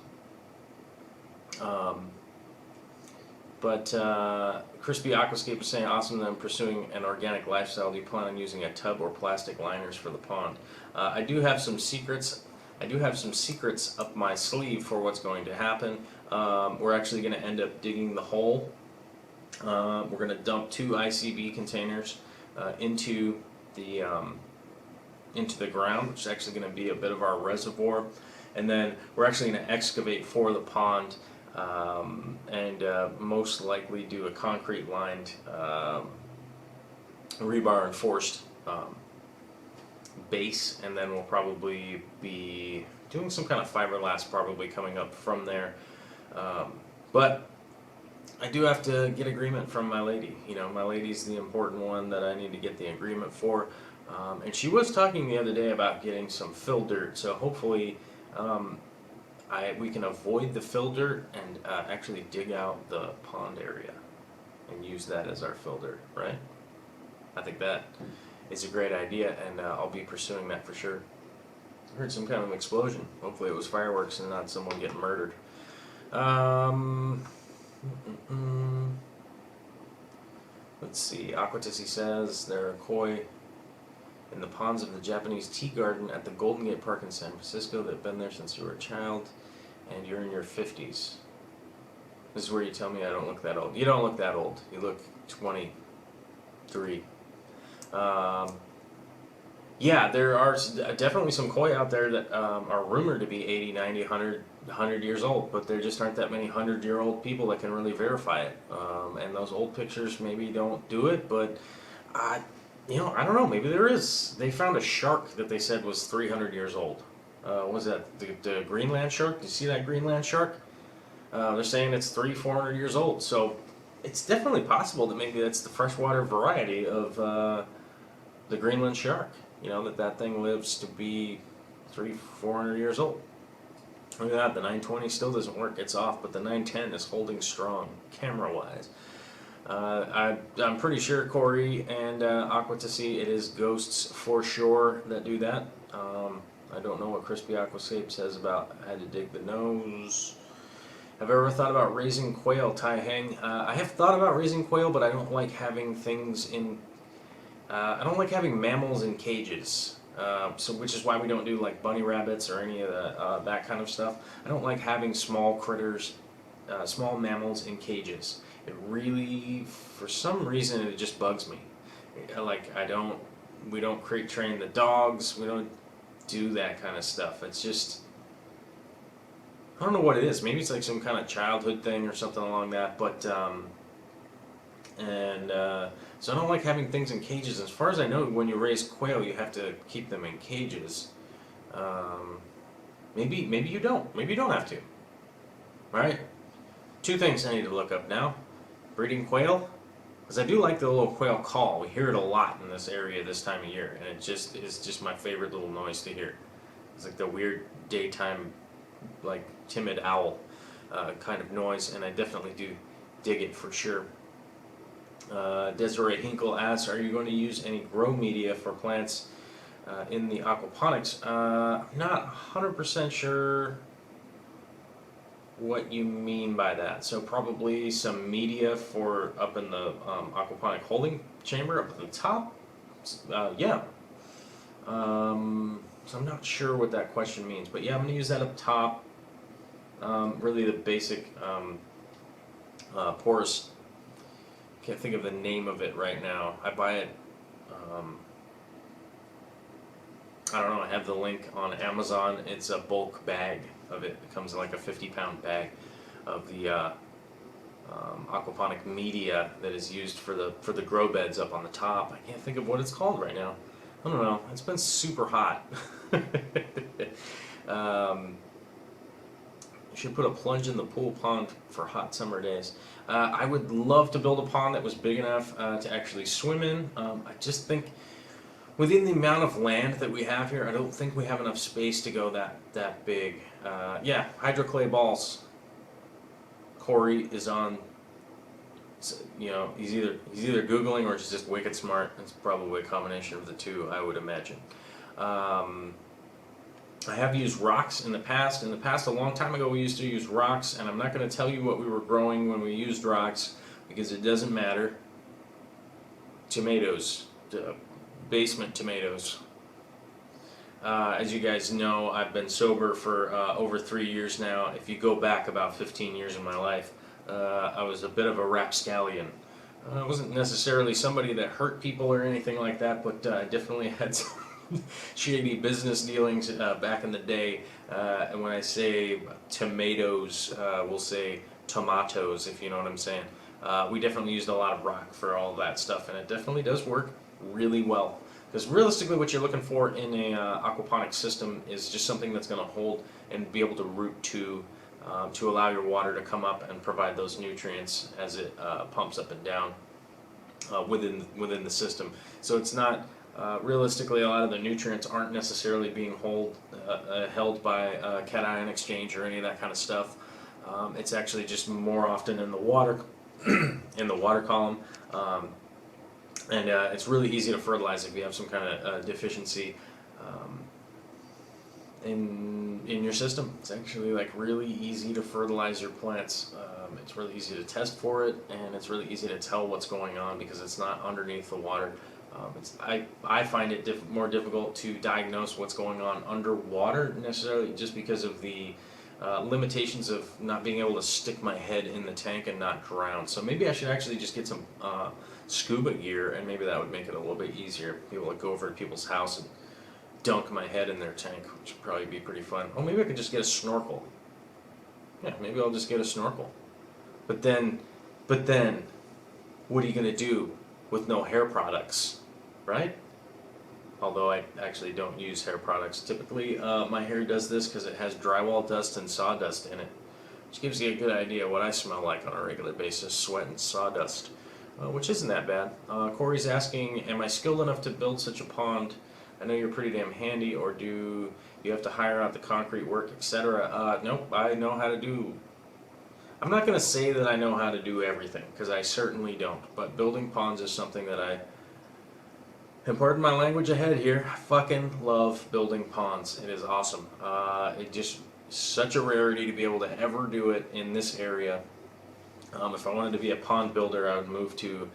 Crispy Aquascape is saying, awesome that I'm pursuing an organic lifestyle. Do you plan on using a tub or plastic liners for the pond? I do have some secrets. I do have some secrets up my sleeve for what's going to happen. We're actually going to end up digging the hole. We're going to dump 2 ICB containers into the ground, which is actually going to be a bit of our reservoir, and then we're actually going to excavate for the pond and most likely do a concrete lined rebar enforced base, and then we'll probably be doing some kind of fiberglass probably coming up from there, but I do have to get agreement from my lady. You know, my lady's the important one that I need to get the agreement for. And she was talking the other day about getting some fill dirt, so hopefully we can avoid the fill dirt and actually dig out the pond area and use that as our fill dirt, right? I think that is a great idea, and I'll be pursuing that for sure. I heard some kind of explosion. Hopefully it was fireworks and not someone getting murdered. Um, let's see. Aquatissi says there are koi in the ponds of the Japanese tea garden at the Golden Gate Park in San Francisco that have been there since you were a child and you're in your 50s. This is where you tell me I don't look that old. You don't look that old. You look 23. Yeah, there are definitely some koi out there that are rumored to be 80, 90, 100 years old, but there just aren't that many 100-year-old people that can really verify it. And those old pictures maybe don't do it, but I don't know. Maybe there is. They found a shark that they said was 300 years old. What was that? The Greenland shark? Did you see that Greenland shark? They're saying it's 400 years old. So it's definitely possible that maybe that's the freshwater variety of the Greenland shark. That thing lives to be 400 years old. Look at that. The 920 still doesn't work. It's off, but the 910 is holding strong camera-wise. I'm pretty sure, Corey and Aquatissi, it is ghosts for sure that do that. I don't know what Crispy Aquascape says about I had to dig the nose. Have I ever thought about raising quail, Tai Heng? I have thought about raising quail, but I don't like having things in... I don't like having mammals in cages. Which is why we don't do like bunny rabbits or any of that kind of stuff. I don't like having small critters, small mammals in cages. It really, for some reason, it just bugs me. We don't crate train the dogs. We don't do that kind of stuff. It's just, I don't know what it is. Maybe it's like some kind of childhood thing or something along that. But so I don't like having things in cages. As far as I know, when you raise quail, you have to keep them in cages. Maybe you don't. Maybe you don't have to. Right? Two things I need to look up now. Breeding quail, because I do like the little quail call. We hear it a lot in this area this time of year, and it just is just my favorite little noise to hear. It's like the weird daytime, like timid owl kind of noise, and I definitely do dig it for sure. Desiree Hinkle asks, are you going to use any grow media for plants in the aquaponics? Not 100% sure what you mean by that. So probably some media for up in the aquaponic holding chamber up at the top. Yeah. So I'm not sure what that question means, but yeah, I'm going to use that up top. Really the basic porous. Can't think of the name of it right now. I buy it. I don't know. I have the link on Amazon. It's a bulk bag of it. It comes in like a 50-pound bag of the aquaponic media that is used for the grow beds up on the top. I can't think of what it's called right now. I don't know. It's been super hot. You should put a plunge in the pool pond for hot summer days. I would love to build a pond that was big enough to actually swim in. I just think within the amount of land that we have here, I don't think we have enough space to go that big. Yeah, hydroclay balls. Corey is on. He's either Googling or he's just wicked smart. It's probably a combination of the two, I would imagine. I have used rocks in the past. In the past, a long time ago, we used to use rocks, and I'm not going to tell you what we were growing when we used rocks because it doesn't matter. Tomatoes, basement tomatoes. As you guys know, I've been sober for over 3 years now. If you go back about 15 years in my life, I was a bit of a rapscallion. I wasn't necessarily somebody that hurt people or anything like that, but I definitely had some shady business dealings back in the day. And when I say tomatoes, we'll say tomatoes, if you know what I'm saying. We definitely used a lot of rock for all that stuff, and it definitely does work really well. Because realistically, what you're looking for in a aquaponic system is just something that's going to hold and be able to root to allow your water to come up and provide those nutrients as it pumps up and down within the system. So it's not realistically, a lot of the nutrients aren't necessarily being held by cation exchange or any of that kind of stuff. It's actually just more often in the water in the water column. And it's really easy to fertilize if you have some kind of deficiency in your system. It's actually like really easy to fertilize your plants. It's really easy to test for it, and it's really easy to tell what's going on because it's not underneath the water. I find it more difficult to diagnose what's going on underwater necessarily just because of the limitations of not being able to stick my head in the tank and not drown. So maybe I should actually just get some scuba gear, and maybe that would make it a little bit easier. Be able to go over to people's house and dunk my head in their tank, which would probably be pretty fun. Oh, maybe I could just get a snorkel. Yeah, maybe I'll just get a snorkel. But then, what are you gonna do with no hair products, right? Although I actually don't use hair products typically. My hair does this because it has drywall dust and sawdust in it, which gives you a good idea what I smell like on a regular basis, sweat and sawdust, which isn't that bad. Corey's asking, am I skilled enough to build such a pond? I know you're pretty damn handy, or do you have to hire out the concrete work, etc.? Nope, I know how to do. I'm not going to say that I know how to do everything, because I certainly don't, but building ponds is something that and pardon my language ahead here, I fucking love building ponds. It is awesome. It just such a rarity to be able to ever do it in this area. If I wanted to be a pond builder, I would move to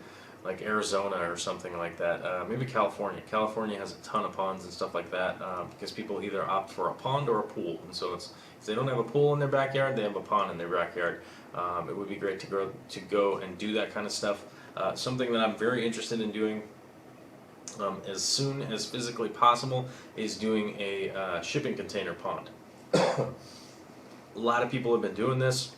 like Arizona or something like that. Maybe California. California has a ton of ponds and stuff like that because people either opt for a pond or a pool. And so if they don't have a pool in their backyard, they have a pond in their backyard. It would be great to go and do that kind of stuff. Something that I'm very interested in doing as soon as physically possible is doing a shipping container pond. A lot of people have been doing this.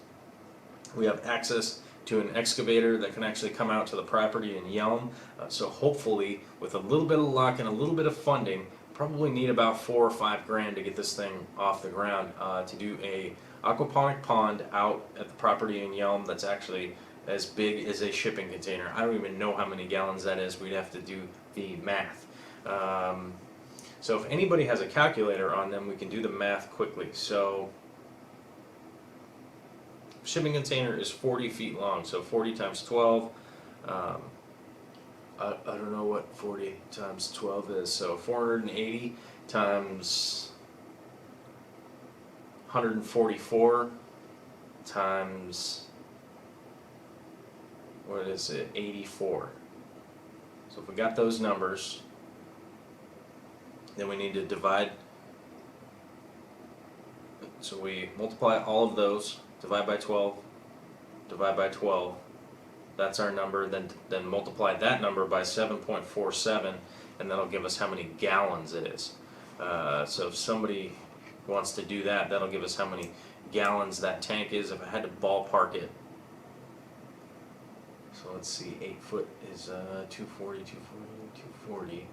We have access to an excavator that can actually come out to the property in Yelm. So hopefully, with a little bit of luck and a little bit of funding, probably need about $4 or $5 grand to get this thing off the ground to do a aquaponic pond out at the property in Yelm that's actually as big as a shipping container. I don't even know how many gallons that is. We'd have to do the math. So if anybody has a calculator on them, we can do the math quickly. So shipping container is 40 feet long, so 40 times 12. I don't know what 40 times 12 is, so 480 times 144 times, what is it, 84. So if we got those numbers, then we need to divide. So we multiply all of those, divide by 12, divide by 12. That's our number. Then multiply that number by 7.47, and that'll give us how many gallons it is. So if somebody wants to do that, that'll give us how many gallons that tank is. If I had to ballpark it, so let's see, 8 foot is 240, 240.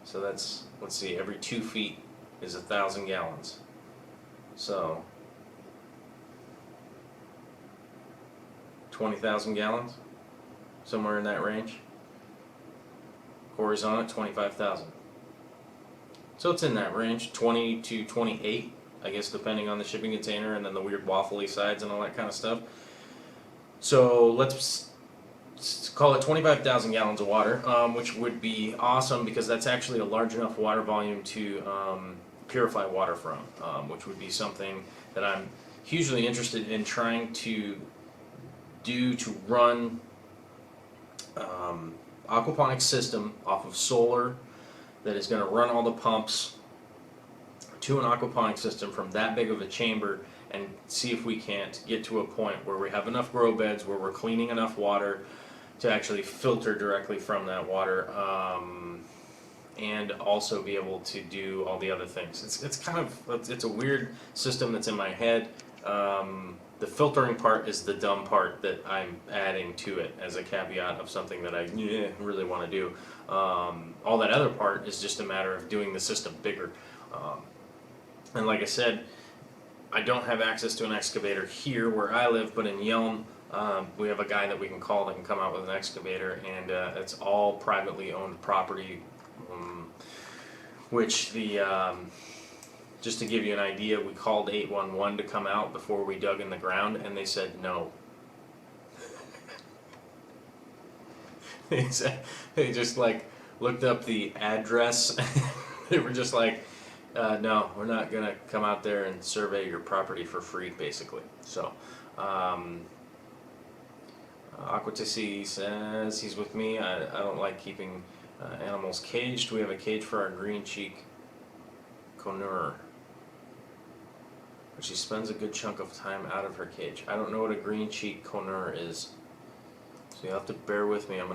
So that's, let's see, every 2 feet is 1,000 gallons. So 20,000 gallons, somewhere in that range. Corey's on it, 25,000. So it's in that range, 20 to 28, I guess, depending on the shipping container and then the weird waffly sides and all that kind of stuff. So let's call it 25,000 gallons of water, which would be awesome because that's actually a large enough water volume to purify water from, which would be something that I'm hugely interested in trying to do to run aquaponics system off of solar that is going to run all the pumps to an aquaponics system from that big of a chamber, and see if we can't get to a point where we have enough grow beds where we're cleaning enough water to actually filter directly from that water, and also be able to do all the other things. It's kind of, it's a weird system that's in my head. The filtering part is the dumb part that I'm adding to it as a caveat of something that I really want to do. All that other part is just a matter of doing the system bigger. And like I said, I don't have access to an excavator here where I live, but in Yelm, we have a guy that we can call that can come out with an excavator, and it's all privately owned property, which the just to give you an idea, we called 811 to come out before we dug in the ground, and they said no. They just like looked up the address. They were just like, No, we're not going to come out there and survey your property for free, basically. So, Aquatisi says he's with me. I don't like keeping animals caged. We have a cage for our green cheek conure, but she spends a good chunk of time out of her cage. I don't know what a green cheek conure is, so you'll have to bear with me. We're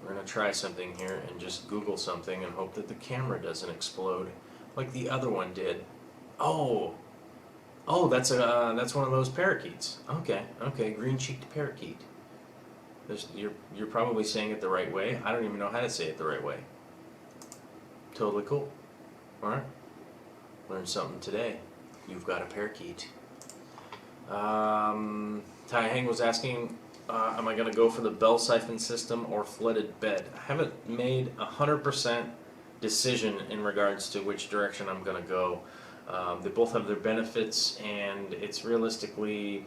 gonna try something here and just Google something and hope that the camera doesn't explode like the other one did. Oh, that's one of those parakeets. Okay, green-cheeked parakeet. You're probably saying it the right way. I don't even know how to say it the right way. Totally cool. All right, learned something today. You've got a parakeet. Tai Hang was asking, am I going to go for the bell siphon system or flooded bed? I haven't made 100% decision in regards to which direction I'm going to go. They both have their benefits, and it's realistically,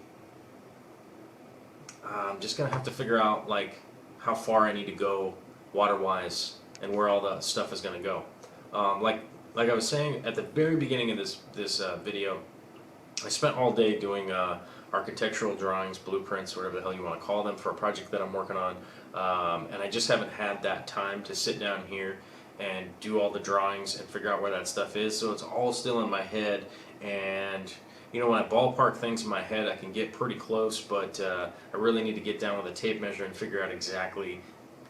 I'm just going to have to figure out like how far I need to go water-wise and where all the stuff is going to go. Like I was saying at the very beginning of this video, I spent all day doing architectural drawings, blueprints, whatever the hell you want to call them, for a project that I'm working on, and I just haven't had that time to sit down here and do all the drawings and figure out where that stuff is. So it's all still in my head, and you know, when I ballpark things in my head, I can get pretty close, but I really need to get down with a tape measure and figure out exactly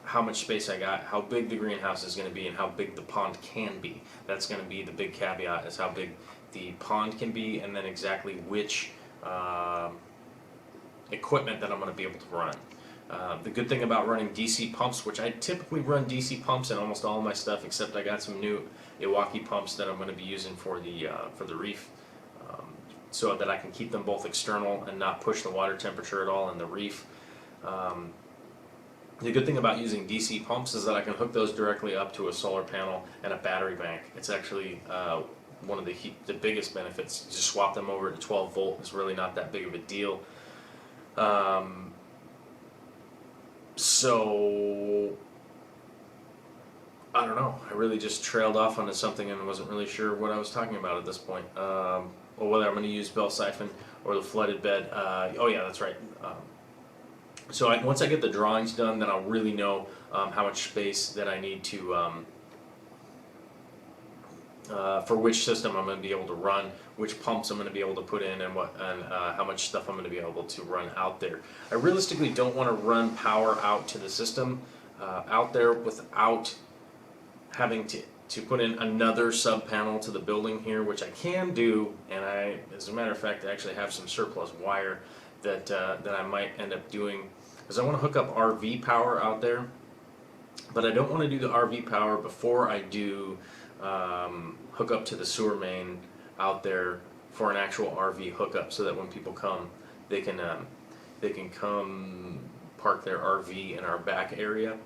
how much space I got, how big the greenhouse is going to be, and how big the pond can be. That's going to be the big caveat, is how big the pond can be, and then exactly which equipment that I'm going to be able to run. The good thing about running DC pumps, which I typically run DC pumps in almost all of my stuff, except I got some new Iwaki pumps that I'm going to be using for the reef, so that I can keep them both external and not push the water temperature at all in the reef. The good thing about using DC pumps is that I can hook those directly up to a solar panel and a battery bank. It's actually one of the biggest benefits. Just swap them over to 12 volt. It's really not that big of a deal. So I don't know. I really just trailed off onto something and wasn't really sure what I was talking about at this point, or whether I'm going to use bell siphon or the flooded bed. Oh yeah, that's right. So once I get the drawings done, then I'll really know how much space that I need to for which system I'm going to be able to run, which pumps I'm going to be able to put in, and how much stuff I'm going to be able to run out there. I realistically don't want to run power out to the system out there without having to put in another sub panel to the building here, which I can do, and as a matter of fact, I actually have some surplus wire that I might end up doing, because I want to hook up RV power out there, but I don't want to do the RV power before I do hook up to the sewer main out there for an actual RV hookup, so that when people come, they can come park their RV in our back area.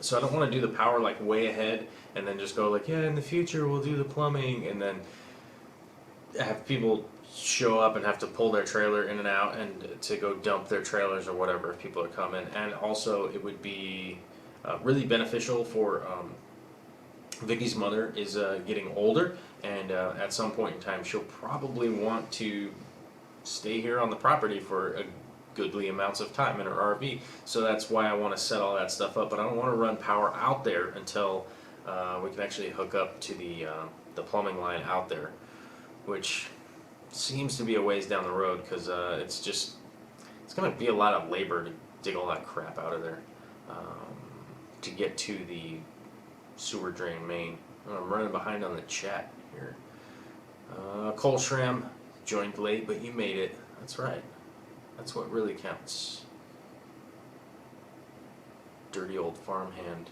So I don't want to do the power like way ahead and then just go like, yeah, in the future we'll do the plumbing, and then have people show up and have to pull their trailer in and out and to go dump their trailers or whatever if people are coming. And also it would be really beneficial for Vicky's mother is getting older, and at some point in time she'll probably want to stay here on the property for a goodly amounts of time in her RV. So that's why I want to set all that stuff up, but I don't want to run power out there until we can actually hook up to the plumbing line out there, which seems to be a ways down the road, because it's going to be a lot of labor to dig all that crap out of there to get to the sewer drain main. I'm running behind on the chat here. Cole Schramm joined late, but you made it. That's right. That's what really counts. Dirty old farmhand.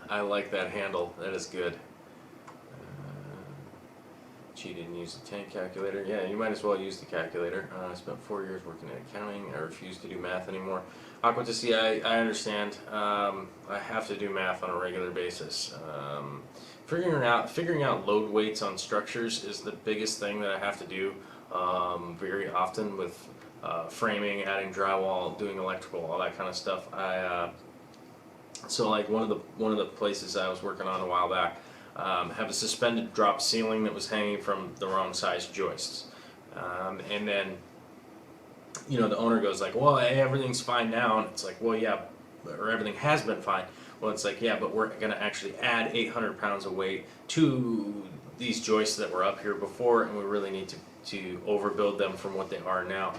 I like that handle. That is good. She didn't use the tank calculator. Yeah, you might as well use the calculator. I spent 4 years working in accounting. I refuse to do math anymore. Aquatisi, I understand. I have to do math on a regular basis. Figuring out load weights on structures is the biggest thing that I have to do very often with framing, adding drywall, doing electrical, all that kind of stuff. So like one of the places I was working on a while back have a suspended drop ceiling that was hanging from the wrong size joists, and then the owner goes like, well, hey, everything's fine now, and it's like, well, yeah, or everything has been fine. Well, it's like, yeah, but we're going to actually add 800 pounds of weight to these joists that were up here before, and we really need to overbuild them from what they are now.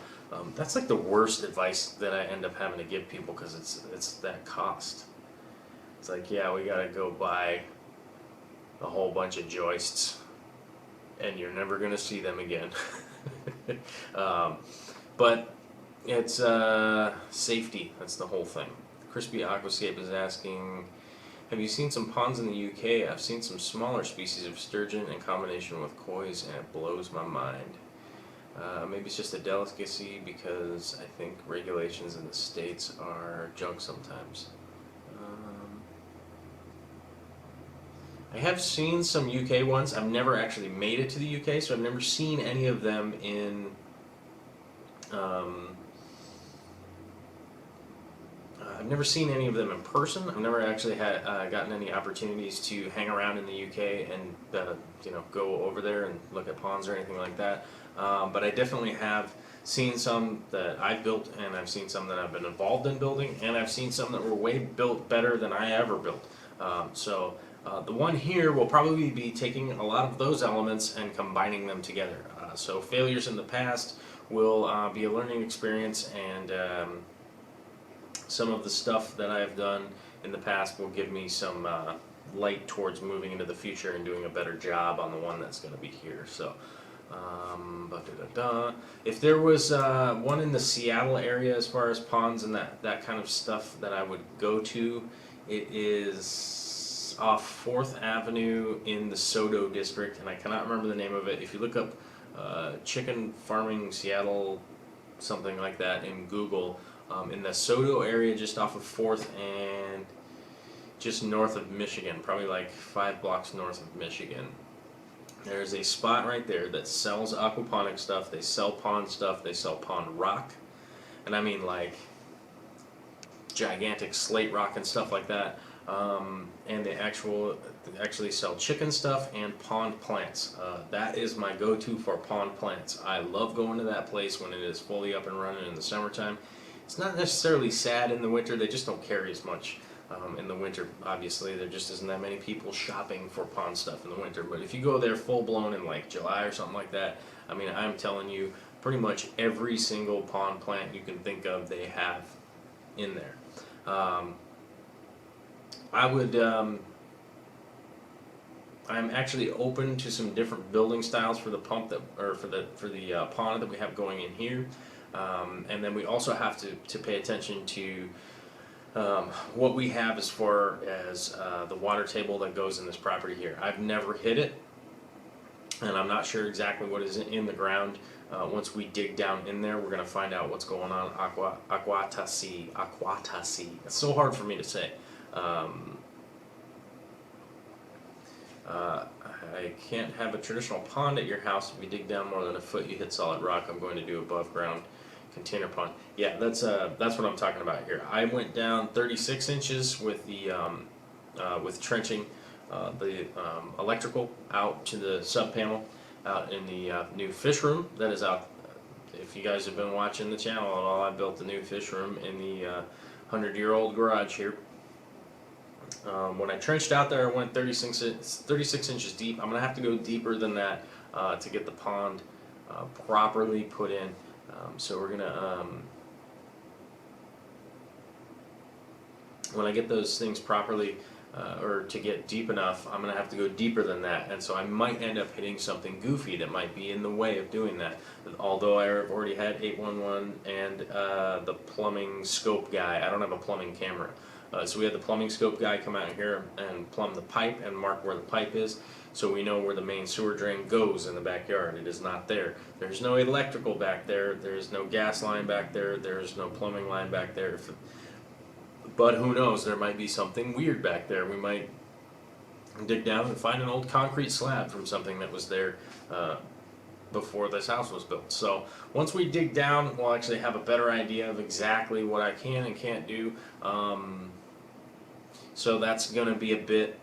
That's like the worst advice that I end up having to give people, because it's that cost. It's like, yeah, we got to go buy a whole bunch of joists, and you're never going to see them again. But it's safety. That's the whole thing. Crispy Aquascape is asking, have you seen some ponds in the UK? I've seen some smaller species of sturgeon in combination with koi's, and it blows my mind. Maybe it's just a delicacy, because I think regulations in the States are junk sometimes. I have seen some UK ones. I've never actually made it to the UK, so I've never seen any of them in I've never seen any of them in person. I've never actually had gotten any opportunities to hang around in the UK and go over there and look at ponds or anything like that. But I definitely have seen some that I've built, and I've seen some that I've been involved in building, and I've seen some that were way built better than I ever built. The one here will probably be taking a lot of those elements and combining them together. So failures in the past will be a learning experience, and some of the stuff that I've done in the past will give me some light towards moving into the future and doing a better job on the one that's going to be here. So, if there was one in the Seattle area as far as ponds and that kind of stuff that I would go to, it is off 4th Avenue in the Sodo district, and I cannot remember the name of it. If you look up chicken farming Seattle, something like that, in Google, in the Sodo area just off of 4th and just north of Michigan, probably like 5 blocks north of Michigan, there's a spot right there that sells aquaponic stuff. They sell pond stuff, they sell pond rock, and I mean like gigantic slate rock and stuff like that. And they actually sell chicken stuff and pond plants. That is my go-to for pond plants. I love going to that place when it is fully up and running in the summertime. It's not necessarily sad in the winter, they just don't carry as much in the winter. Obviously, there just isn't that many people shopping for pond stuff in the winter. But if you go there full-blown in like July or something like that, I mean, I'm telling you, pretty much every single pond plant you can think of, they have in there. I'm actually open to some different building styles for the pump for the pond that we have going in here, and then we also have to pay attention to what we have as far as the water table that goes in this property here. I've never hit it, and I'm not sure exactly what is in the ground. Once we dig down in there, we're going to find out what's going on. Aquatasi. It's so hard for me to say. I can't have a traditional pond at your house. If you dig down more than a foot, you hit solid rock. I'm going to do above ground container pond. Yeah, that's what I'm talking about here. I went down 36 inches with the with trenching the electrical out to the sub panel out in the new fish room that is out. If you guys have been watching the channel at all, I built the new fish room in the 100-year-old garage here. When I trenched out there, I went 36 inches deep. I'm going to have to go deeper than that to get the pond properly put in. So we're going to, when I get those things properly, or to get deep enough, I'm going to have to go deeper than that. And so I might end up hitting something goofy that might be in the way of doing that. Although I've already had 811 and the plumbing scope guy. I don't have a plumbing camera. So we had the plumbing scope guy come out here and plumb the pipe and mark where the pipe is, so we know where the main sewer drain goes in the backyard. It is not there. There's no electrical back there. There's no gas line back there. There's no plumbing line back there. But who knows? There might be something weird back there. We might dig down and find an old concrete slab from something that was there before this house was built. So once we dig down, we'll actually have a better idea of exactly what I can and can't do. So that's going to be a bit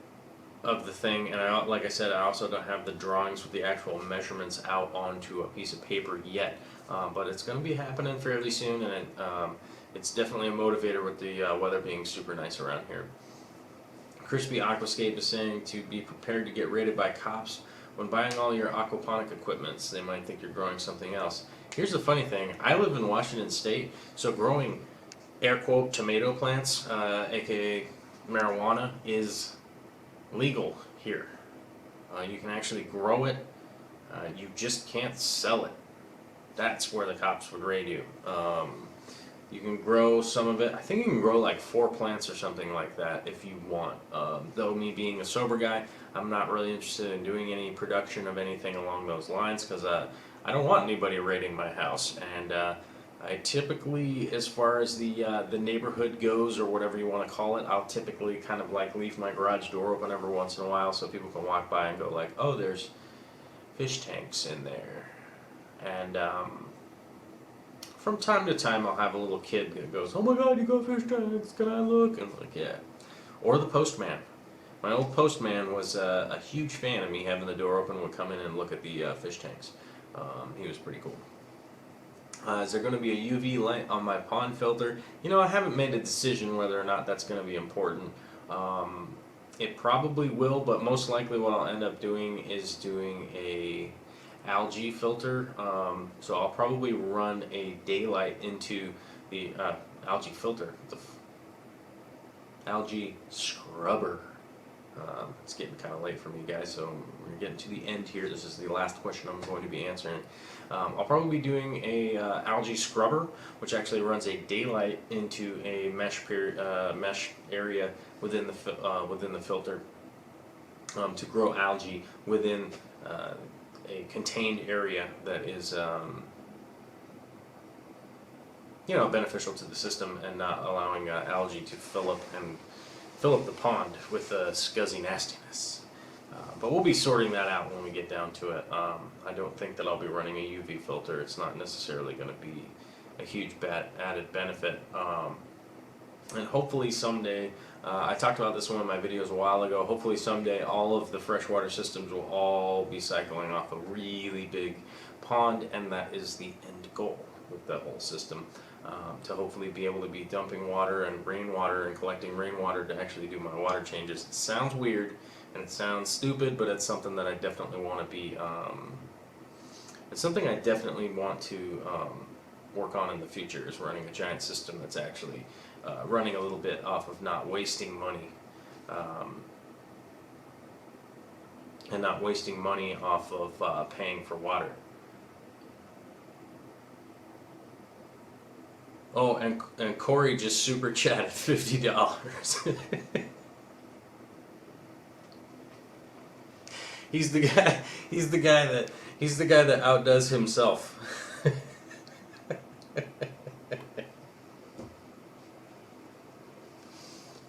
of the thing, and like I said, I also don't have the drawings with the actual measurements out onto a piece of paper yet, but it's going to be happening fairly soon, and it's definitely a motivator with the weather being super nice around here. Crispy Aquascape is saying to be prepared to get raided by cops when buying all your aquaponic equipments. They might think you're growing something else. Here's the funny thing, I live in Washington State, so growing air quote tomato plants, aka marijuana, is legal here. You can actually grow it, you just can't sell it. That's where the cops would raid you. You can grow some of it. I think you can grow like 4 plants or something like that if you want. Though me being a sober guy, I'm not really interested in doing any production of anything along those lines because I don't want anybody raiding my house. And I typically, as far as the neighborhood goes, or whatever you want to call it, I'll typically kind of like leave my garage door open every once in a while so people can walk by and go like, oh, there's fish tanks in there. And from time to time I'll have a little kid that goes, oh my god, you got fish tanks, can I look? And I'm like, yeah. Or the postman. My old postman was a huge fan of me having the door open, would come in and look at the fish tanks. He was pretty cool. Is there going to be a UV light on my pond filter? You know, I haven't made a decision whether or not that's going to be important. It probably will, but most likely what I'll end up doing is doing a algae filter. So I'll probably run a daylight into the algae filter, the algae scrubber. It's getting kind of late for me, guys, so we're getting to the end here. This is the last question I'm going to be answering. I'll probably be doing a algae scrubber, which actually runs a daylight into a mesh area within the filter to grow algae within a contained area that is beneficial to the system and not allowing algae to fill up the pond with scuzzy nastiness. But we'll be sorting that out when we get down to it. I don't think that I'll be running a UV filter. It's not necessarily going to be a huge added benefit. And hopefully someday, I talked about this in one of my videos a while ago, hopefully someday all of the freshwater systems will all be cycling off a really big pond, and that is the end goal with the whole system. To hopefully be able to be dumping water and rainwater and collecting rainwater to actually do my water changes. It sounds weird and it sounds stupid, but it's something that I definitely want to be, it's something I definitely want to work on in the future, is running a giant system that's actually running a little bit off of not wasting money, and not wasting money off of paying for water. Oh, and Corey just super chatted $50. He's the guy that outdoes himself.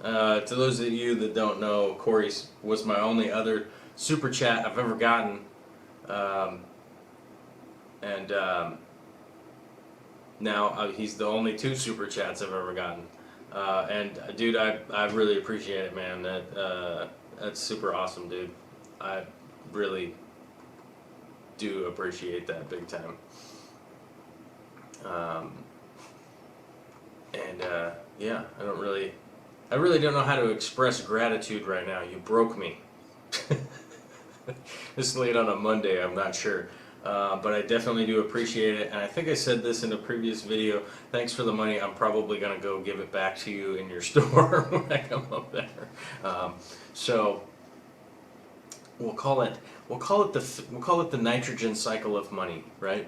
To those of you that don't know, Corey was my only other super chat I've ever gotten, now he's the only 2 super chats I've ever gotten, and dude, I really appreciate it, man. That's super awesome, dude. I really do appreciate that big time. Yeah, I really don't know how to express gratitude right now. You broke me. This late on a Monday, I'm not sure. But I definitely do appreciate it, and I think I said this in a previous video. Thanks for the money. I'm probably gonna go give it back to you in your store when I come up there. So we'll call it the nitrogen cycle of money, right?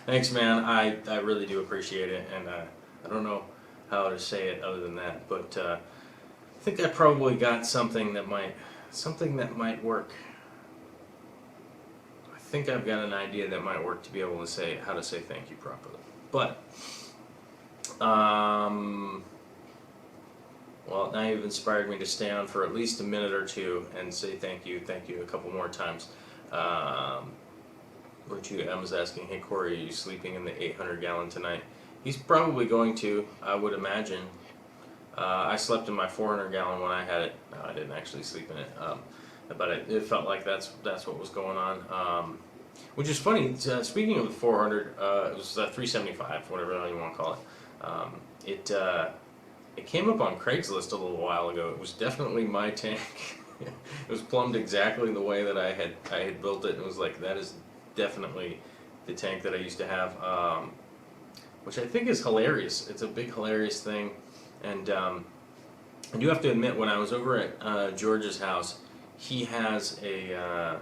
Thanks, man. I really do appreciate it, and I don't know how to say it other than that, but I think I probably got something that might work. I think I've got an idea that might work to be able to say how to say thank you properly. But well, now you've inspired me to stay on for at least a minute or 2 and say thank you a couple more times. Emma's asking, hey Corey, are you sleeping in the 800 gallon tonight? He's probably going to, I would imagine. I slept in my 400-gallon when I had it. No, I didn't actually sleep in it, but it felt like that's what was going on. Which is funny. Speaking of the 400, it was 375, whatever the hell you want to call it. It it came up on Craigslist a little while ago. It was definitely my tank. It was plumbed exactly the way that I had built it, and it was like, that is definitely the tank that I used to have, which I think is hilarious. It's a big hilarious thing, and I do have to admit, when I was over at George's house, he has a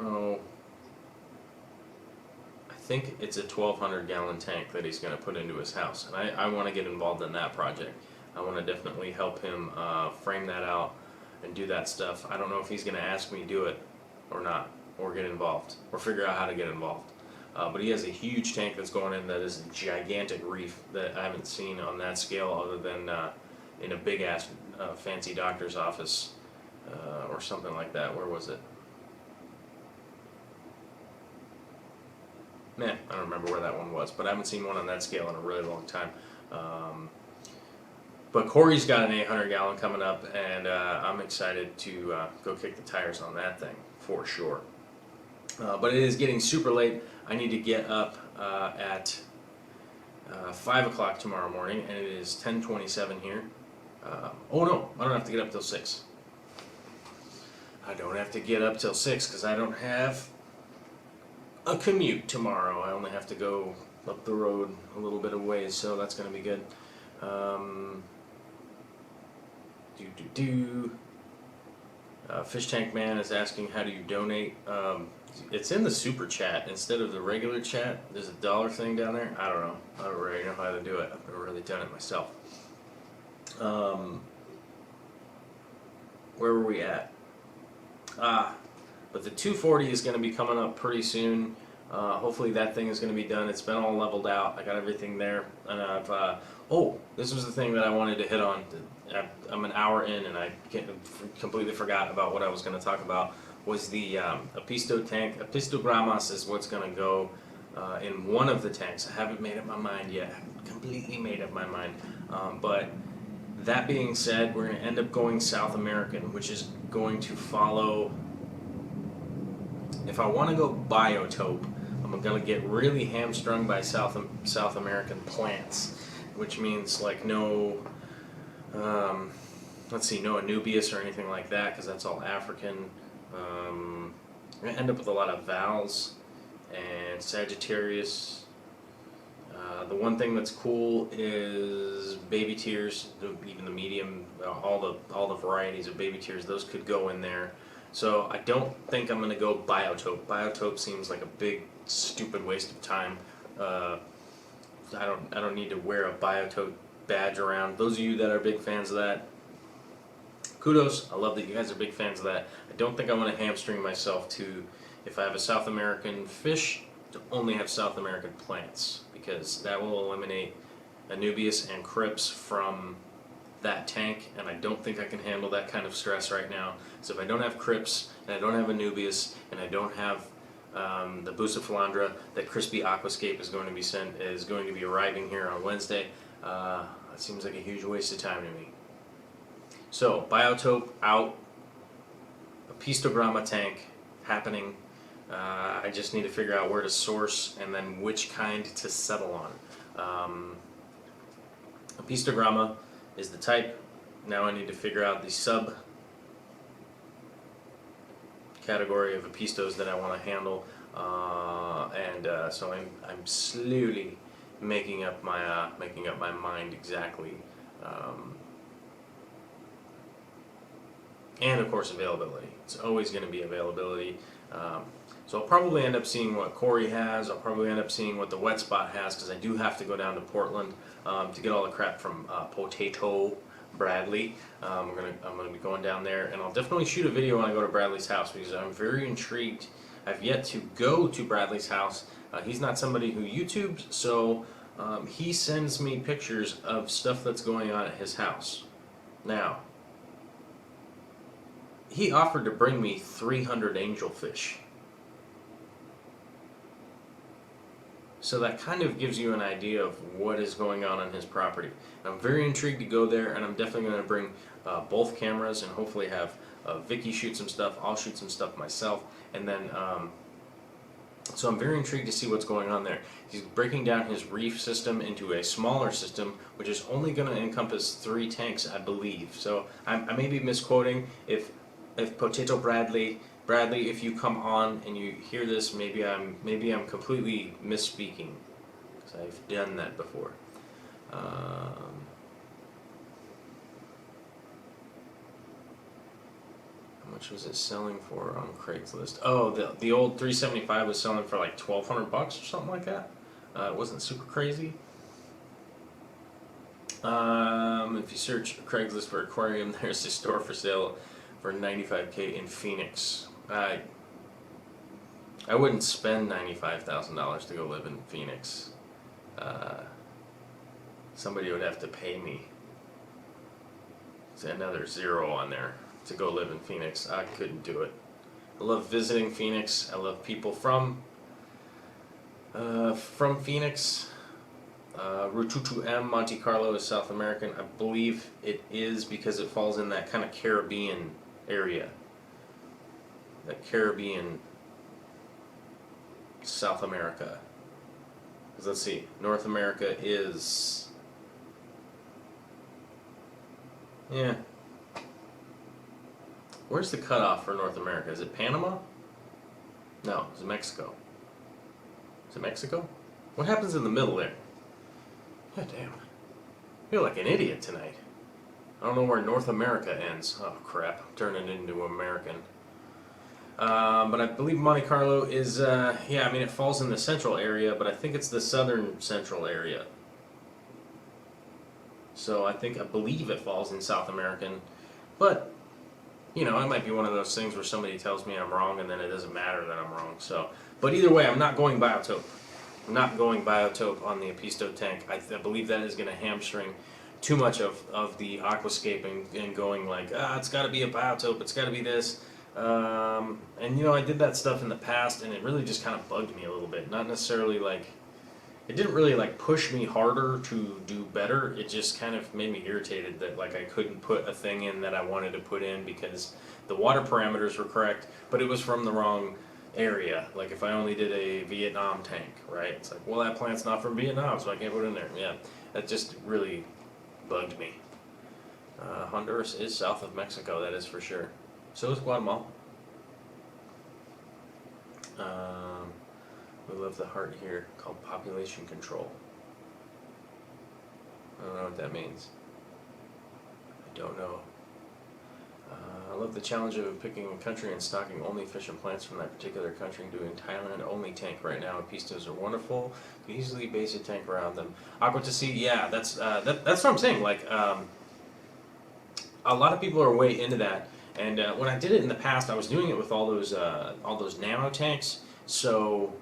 oh, I think it's a 1,200-gallon tank that he's going to put into his house, and I want to get involved in that project. I want to definitely help him frame that out and do that stuff. I don't know if he's going to ask me to do it or not, or get involved, or figure out how to get involved. But he has a huge tank that's going in that is a gigantic reef that I haven't seen on that scale other than in a big-ass fancy doctor's office or something like that. Where was it? Man, I don't remember where that one was, but I haven't seen one on that scale in a really long time. But Corey's got an 800-gallon coming up, and I'm excited to go kick the tires on that thing for sure. But it is getting super late. I need to get up at 5 o'clock tomorrow morning, and it is 10:27 here. Oh no, I don't have to get up till 6. I don't have to get up till 6 because I don't have a commute tomorrow. I only have to go up the road a little bit of ways, so that's going to be good. Fish Tank Man is asking, how do you donate? It's in the super chat instead of the regular chat. There's a dollar thing down there. I don't know. I don't really know how to do it. I've never really done it myself. Where were we at? But the 240 is going to be coming up pretty soon. Hopefully that thing is going to be done. It's been all leveled out. I got everything there, and I've. Oh, this was the thing that I wanted to hit on. I'm an hour in, and I completely forgot about what I was going to talk about. Was the Apisto tank. Apistogramas is what's going to go in one of the tanks. I haven't made up my mind yet. I haven't completely made up my mind. But that being said, we're going to end up going South American, which is going to follow. If I want to go biotope, I'm going to get really hamstrung by South American plants, which means like no, let's see, no Anubias or anything like that, because that's all African. I'm going to end up with a lot of Vals and Sagittarius. The one thing that's cool is baby tears, even the medium, all the varieties of baby tears, those could go in there. So I don't think I'm going to go biotope. Biotope seems like a big, stupid waste of time. I don't need to wear a biotope badge around. Those of you that are big fans of that, kudos. I love that you guys are big fans of that. I don't think I want to hamstring myself to, if I have a South American fish, to only have South American plants, because that will eliminate Anubias and Crips from that tank, and I don't think I can handle that kind of stress right now. So if I don't have Crips, and I don't have Anubias, and I don't have the Bucephalandra that Crispy Aquascape is going to be arriving here on Wednesday, it seems like a huge waste of time to me. So biotope out, Apistogramma tank happening. I just need to figure out where to source and then which kind to settle on. Apistogramma is the type. Now I need to figure out the sub category of Apistos that I want to handle, so I'm slowly making up my mind exactly, and of course availability. It's always going to be availability. So I'll probably end up seeing what Corey has. I'll probably end up seeing what the Wet Spot has, because I do have to go down to Portland to get all the crap from Potato Bradley. I'm gonna be going down there, and I'll definitely shoot a video when I go to Bradley's house, because I'm very intrigued. I've yet to go to Bradley's house. He's not somebody who YouTubes, so he sends me pictures of stuff that's going on at his house. Now, he offered to bring me 300 angelfish. So that kind of gives you an idea of what is going on his property. I'm very intrigued to go there, and I'm definitely going to bring both cameras and hopefully have Vicky shoot some stuff. I'll shoot some stuff myself, and then so I'm very intrigued to see what's going on there. He's breaking down his reef system into a smaller system, which is only going to encompass 3 tanks, I believe. So I may be misquoting. If Potato Bradley, if you come on and you hear this, maybe I'm completely misspeaking, because I've done that before. How much was it selling for on Craigslist? Oh, the old 375 was selling for like $1,200 or something like that. It wasn't super crazy. If you search Craigslist for aquarium, there's a store for sale for $95K in Phoenix. I wouldn't spend $95,000 to go live in Phoenix. Somebody would have to pay me. It's another 0 on there to go live in Phoenix. I couldn't do it. I love visiting Phoenix. I love people from Phoenix. Rututu M, Monte Carlo is South American. I believe it is because it falls in that kind of Caribbean area. That Caribbean South America. Because let's see, North America is... yeah. Where's the cutoff for North America? Is it Panama? No, is it Mexico? Is it Mexico? What happens in the middle there? God damn. I feel like an idiot tonight. I don't know where North America ends. Oh crap, I'm turning into American. But I believe Monte Carlo is, yeah, I mean it falls in the central area, but I think it's the southern central area. So I believe it falls in South American, but you know, it might be one of those things where somebody tells me I'm wrong and then it doesn't matter that I'm wrong. So, but either way, I'm not going biotope. I'm not going biotope on the Apisto tank. I believe that is going to hamstring too much of the aquascape and going like, it's got to be a biotope, it's got to be this. And you know, I did that stuff in the past and it really just kind of bugged me a little bit. Not necessarily like, it didn't really like push me harder to do better. It just kind of made me irritated that like I couldn't put a thing in that I wanted to put in because the water parameters were correct, but it was from the wrong area. Like if I only did a Vietnam tank, right? It's like, well, that plant's not from Vietnam, so I can't put it in there. Yeah, that just really bugged me. Honduras is south of Mexico, that is for sure. So is Guatemala. We love the heart here, called population control. I don't know what that means. I don't know. I love the challenge of picking a country and stocking only fish and plants from that particular country and doing Thailand only tank right now. Apistos are wonderful. You easily base a tank around them. Aqua to Sea, yeah, that's what I'm saying. Like a lot of people are way into that. And when I did it in the past, I was doing it with all those nano tanks. So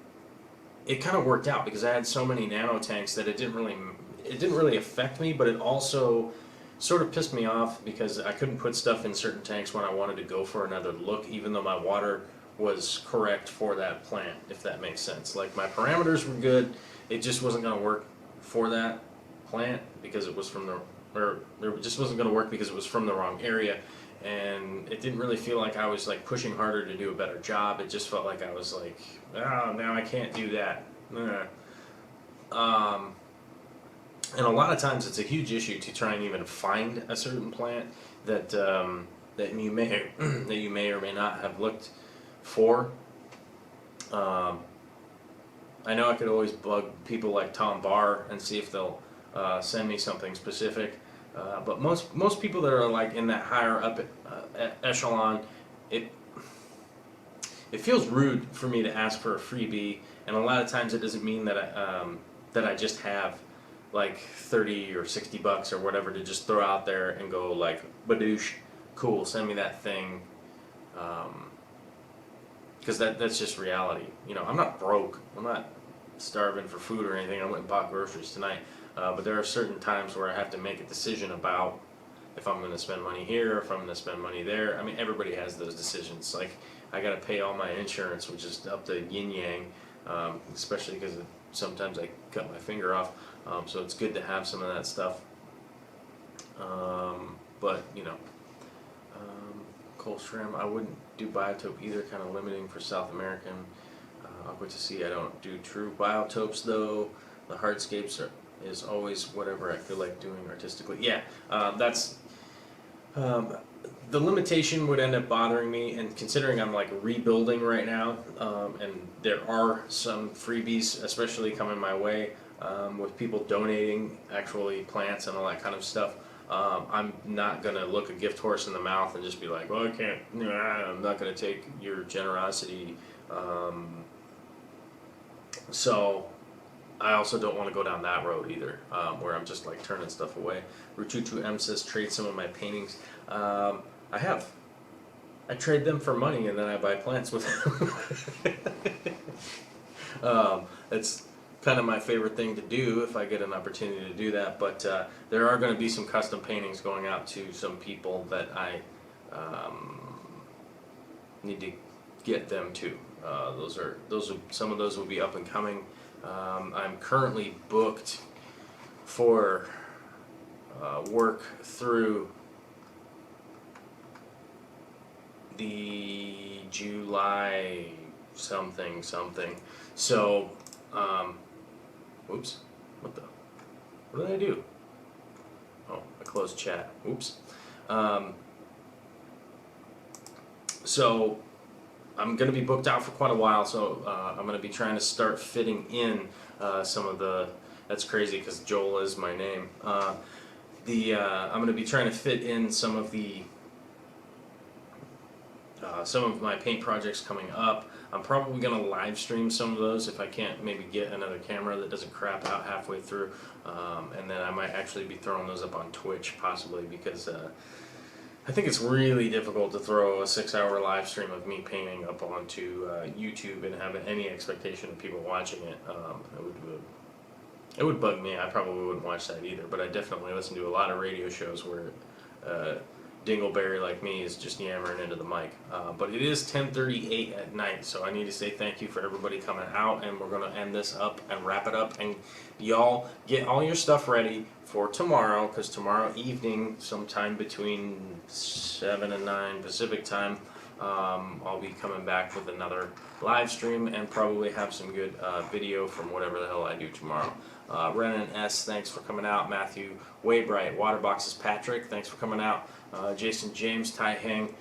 it kind of worked out because I had so many nano tanks that it didn't really affect me, but it also sort of pissed me off because I couldn't put stuff in certain tanks when I wanted to go for another look, even though my water was correct for that plant, if that makes sense. Like my parameters were good, it just wasn't going to work for that plant because it was from it just wasn't going to work because it was from the wrong area. And it didn't really feel like I was like pushing harder to do a better job. It just felt like I was like, oh, now I can't do that. And a lot of times it's a huge issue to try and even find a certain plant that that you may or may not have looked for. I know I could always bug people like Tom Barr and see if they'll send me something specific. But most people that are like in that higher up echelon, it feels rude for me to ask for a freebie, and a lot of times it doesn't mean that I just have like 30 or 60 bucks or whatever to just throw out there and go like, badoosh, cool, send me that thing, because that's just reality. You know, I'm not broke. I'm not starving for food or anything. I went and bought groceries tonight. But there are certain times where I have to make a decision about if I'm going to spend money here, or if I'm going to spend money there. I mean, everybody has those decisions. Like, I got to pay all my insurance, which is up to yin yang, especially because sometimes I cut my finger off. So it's good to have some of that stuff. But you know, colostrum, I wouldn't do biotope either, kind of limiting for South American. Aqua to Sea, I don't do true biotopes though. The hardscapes is always whatever I feel like doing artistically. Yeah, that's the limitation would end up bothering me, and considering I'm like rebuilding right now, and there are some freebies especially coming my way with people donating actually plants and all that kind of stuff. I'm not going to look a gift horse in the mouth and just be like, well, I can't, I'm not going to take your generosity. So I also don't want to go down that road either, where I'm just like turning stuff away. Rututu M says, trade some of my paintings. I have. I trade them for money and then I buy plants with them. It's kind of my favorite thing to do if I get an opportunity to do that, but there are going to be some custom paintings going out to some people that I need to get them to. Some of those will be up and coming. I'm currently booked for work through the July something. So, oops, what did I do? Oh, I closed chat. Oops. So I'm going to be booked out for quite a while, so I'm going to be trying to start fitting in some of the, that's crazy because Joel is my name. I'm going to be trying to fit in some of my paint projects coming up. I'm probably going to live stream some of those if I can't maybe get another camera that doesn't crap out halfway through. And then I might actually be throwing those up on Twitch possibly, because I think it's really difficult to throw a 6-hour live stream of me painting up onto YouTube and have any expectation of people watching it. It would bug me. I probably wouldn't watch that either, but I definitely listen to a lot of radio shows where Dingleberry like me is just yammering into the mic. But it is 10:38 at night, so I need to say thank you for everybody coming out, and we're going to end this up and wrap it up. And y'all get all your stuff ready for tomorrow, because tomorrow evening, sometime between 7 and 9 Pacific time, I'll be coming back with another live stream and probably have some good video from whatever the hell I do tomorrow. Renan S, thanks for coming out. Matthew Waybright, Waterboxes Patrick, thanks for coming out. Jason James, Tai Heng,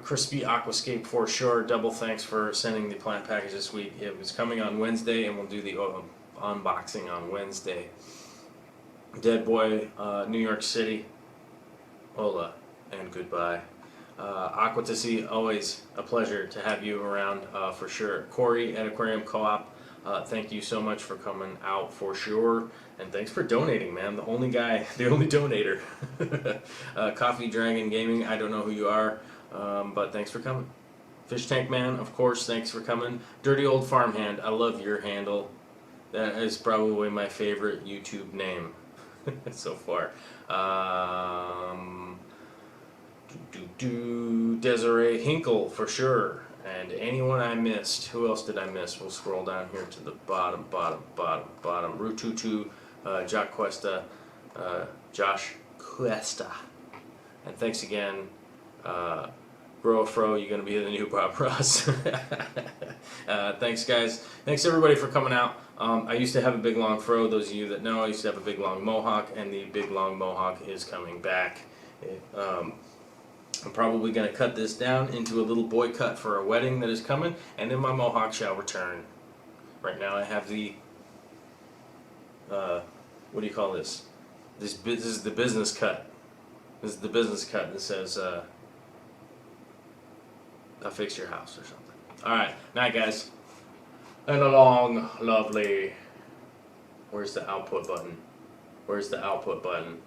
Crispy Aquascape for sure. Double thanks for sending the plant package this week. It was coming on Wednesday, and we'll do the unboxing on Wednesday. Dead Boy, New York City, hola and goodbye. Aqua to Sea, always a pleasure to have you around for sure. Corey at Aquarium Co-op, thank you so much for coming out for sure, and thanks for donating, man. The only donator. Coffee Dragon Gaming, I don't know who you are, but thanks for coming. Fish Tank Man, of course, thanks for coming. Dirty Old Farmhand, I love your handle. That is probably my favorite YouTube name so far. Desiree Hinkle for sure, and anyone I missed. Who else did I miss? We'll scroll down here to the bottom. Rututu, Josh Cuesta, and thanks again. Growafro, you're gonna be the new Bob Ross. Thanks guys. Thanks everybody for coming out. I used to have a big long fro. Those of you that know, I used to have a big long mohawk, and the big long mohawk is coming back. I'm probably going to cut this down into a little boy cut for a wedding that is coming, and then my mohawk shall return. Right now I have the, what do you call this? This is the business cut. This is the business cut that says, I'll fix your house or something. Alright, night guys. And a long, lovely, where's the output button? Where's the output button?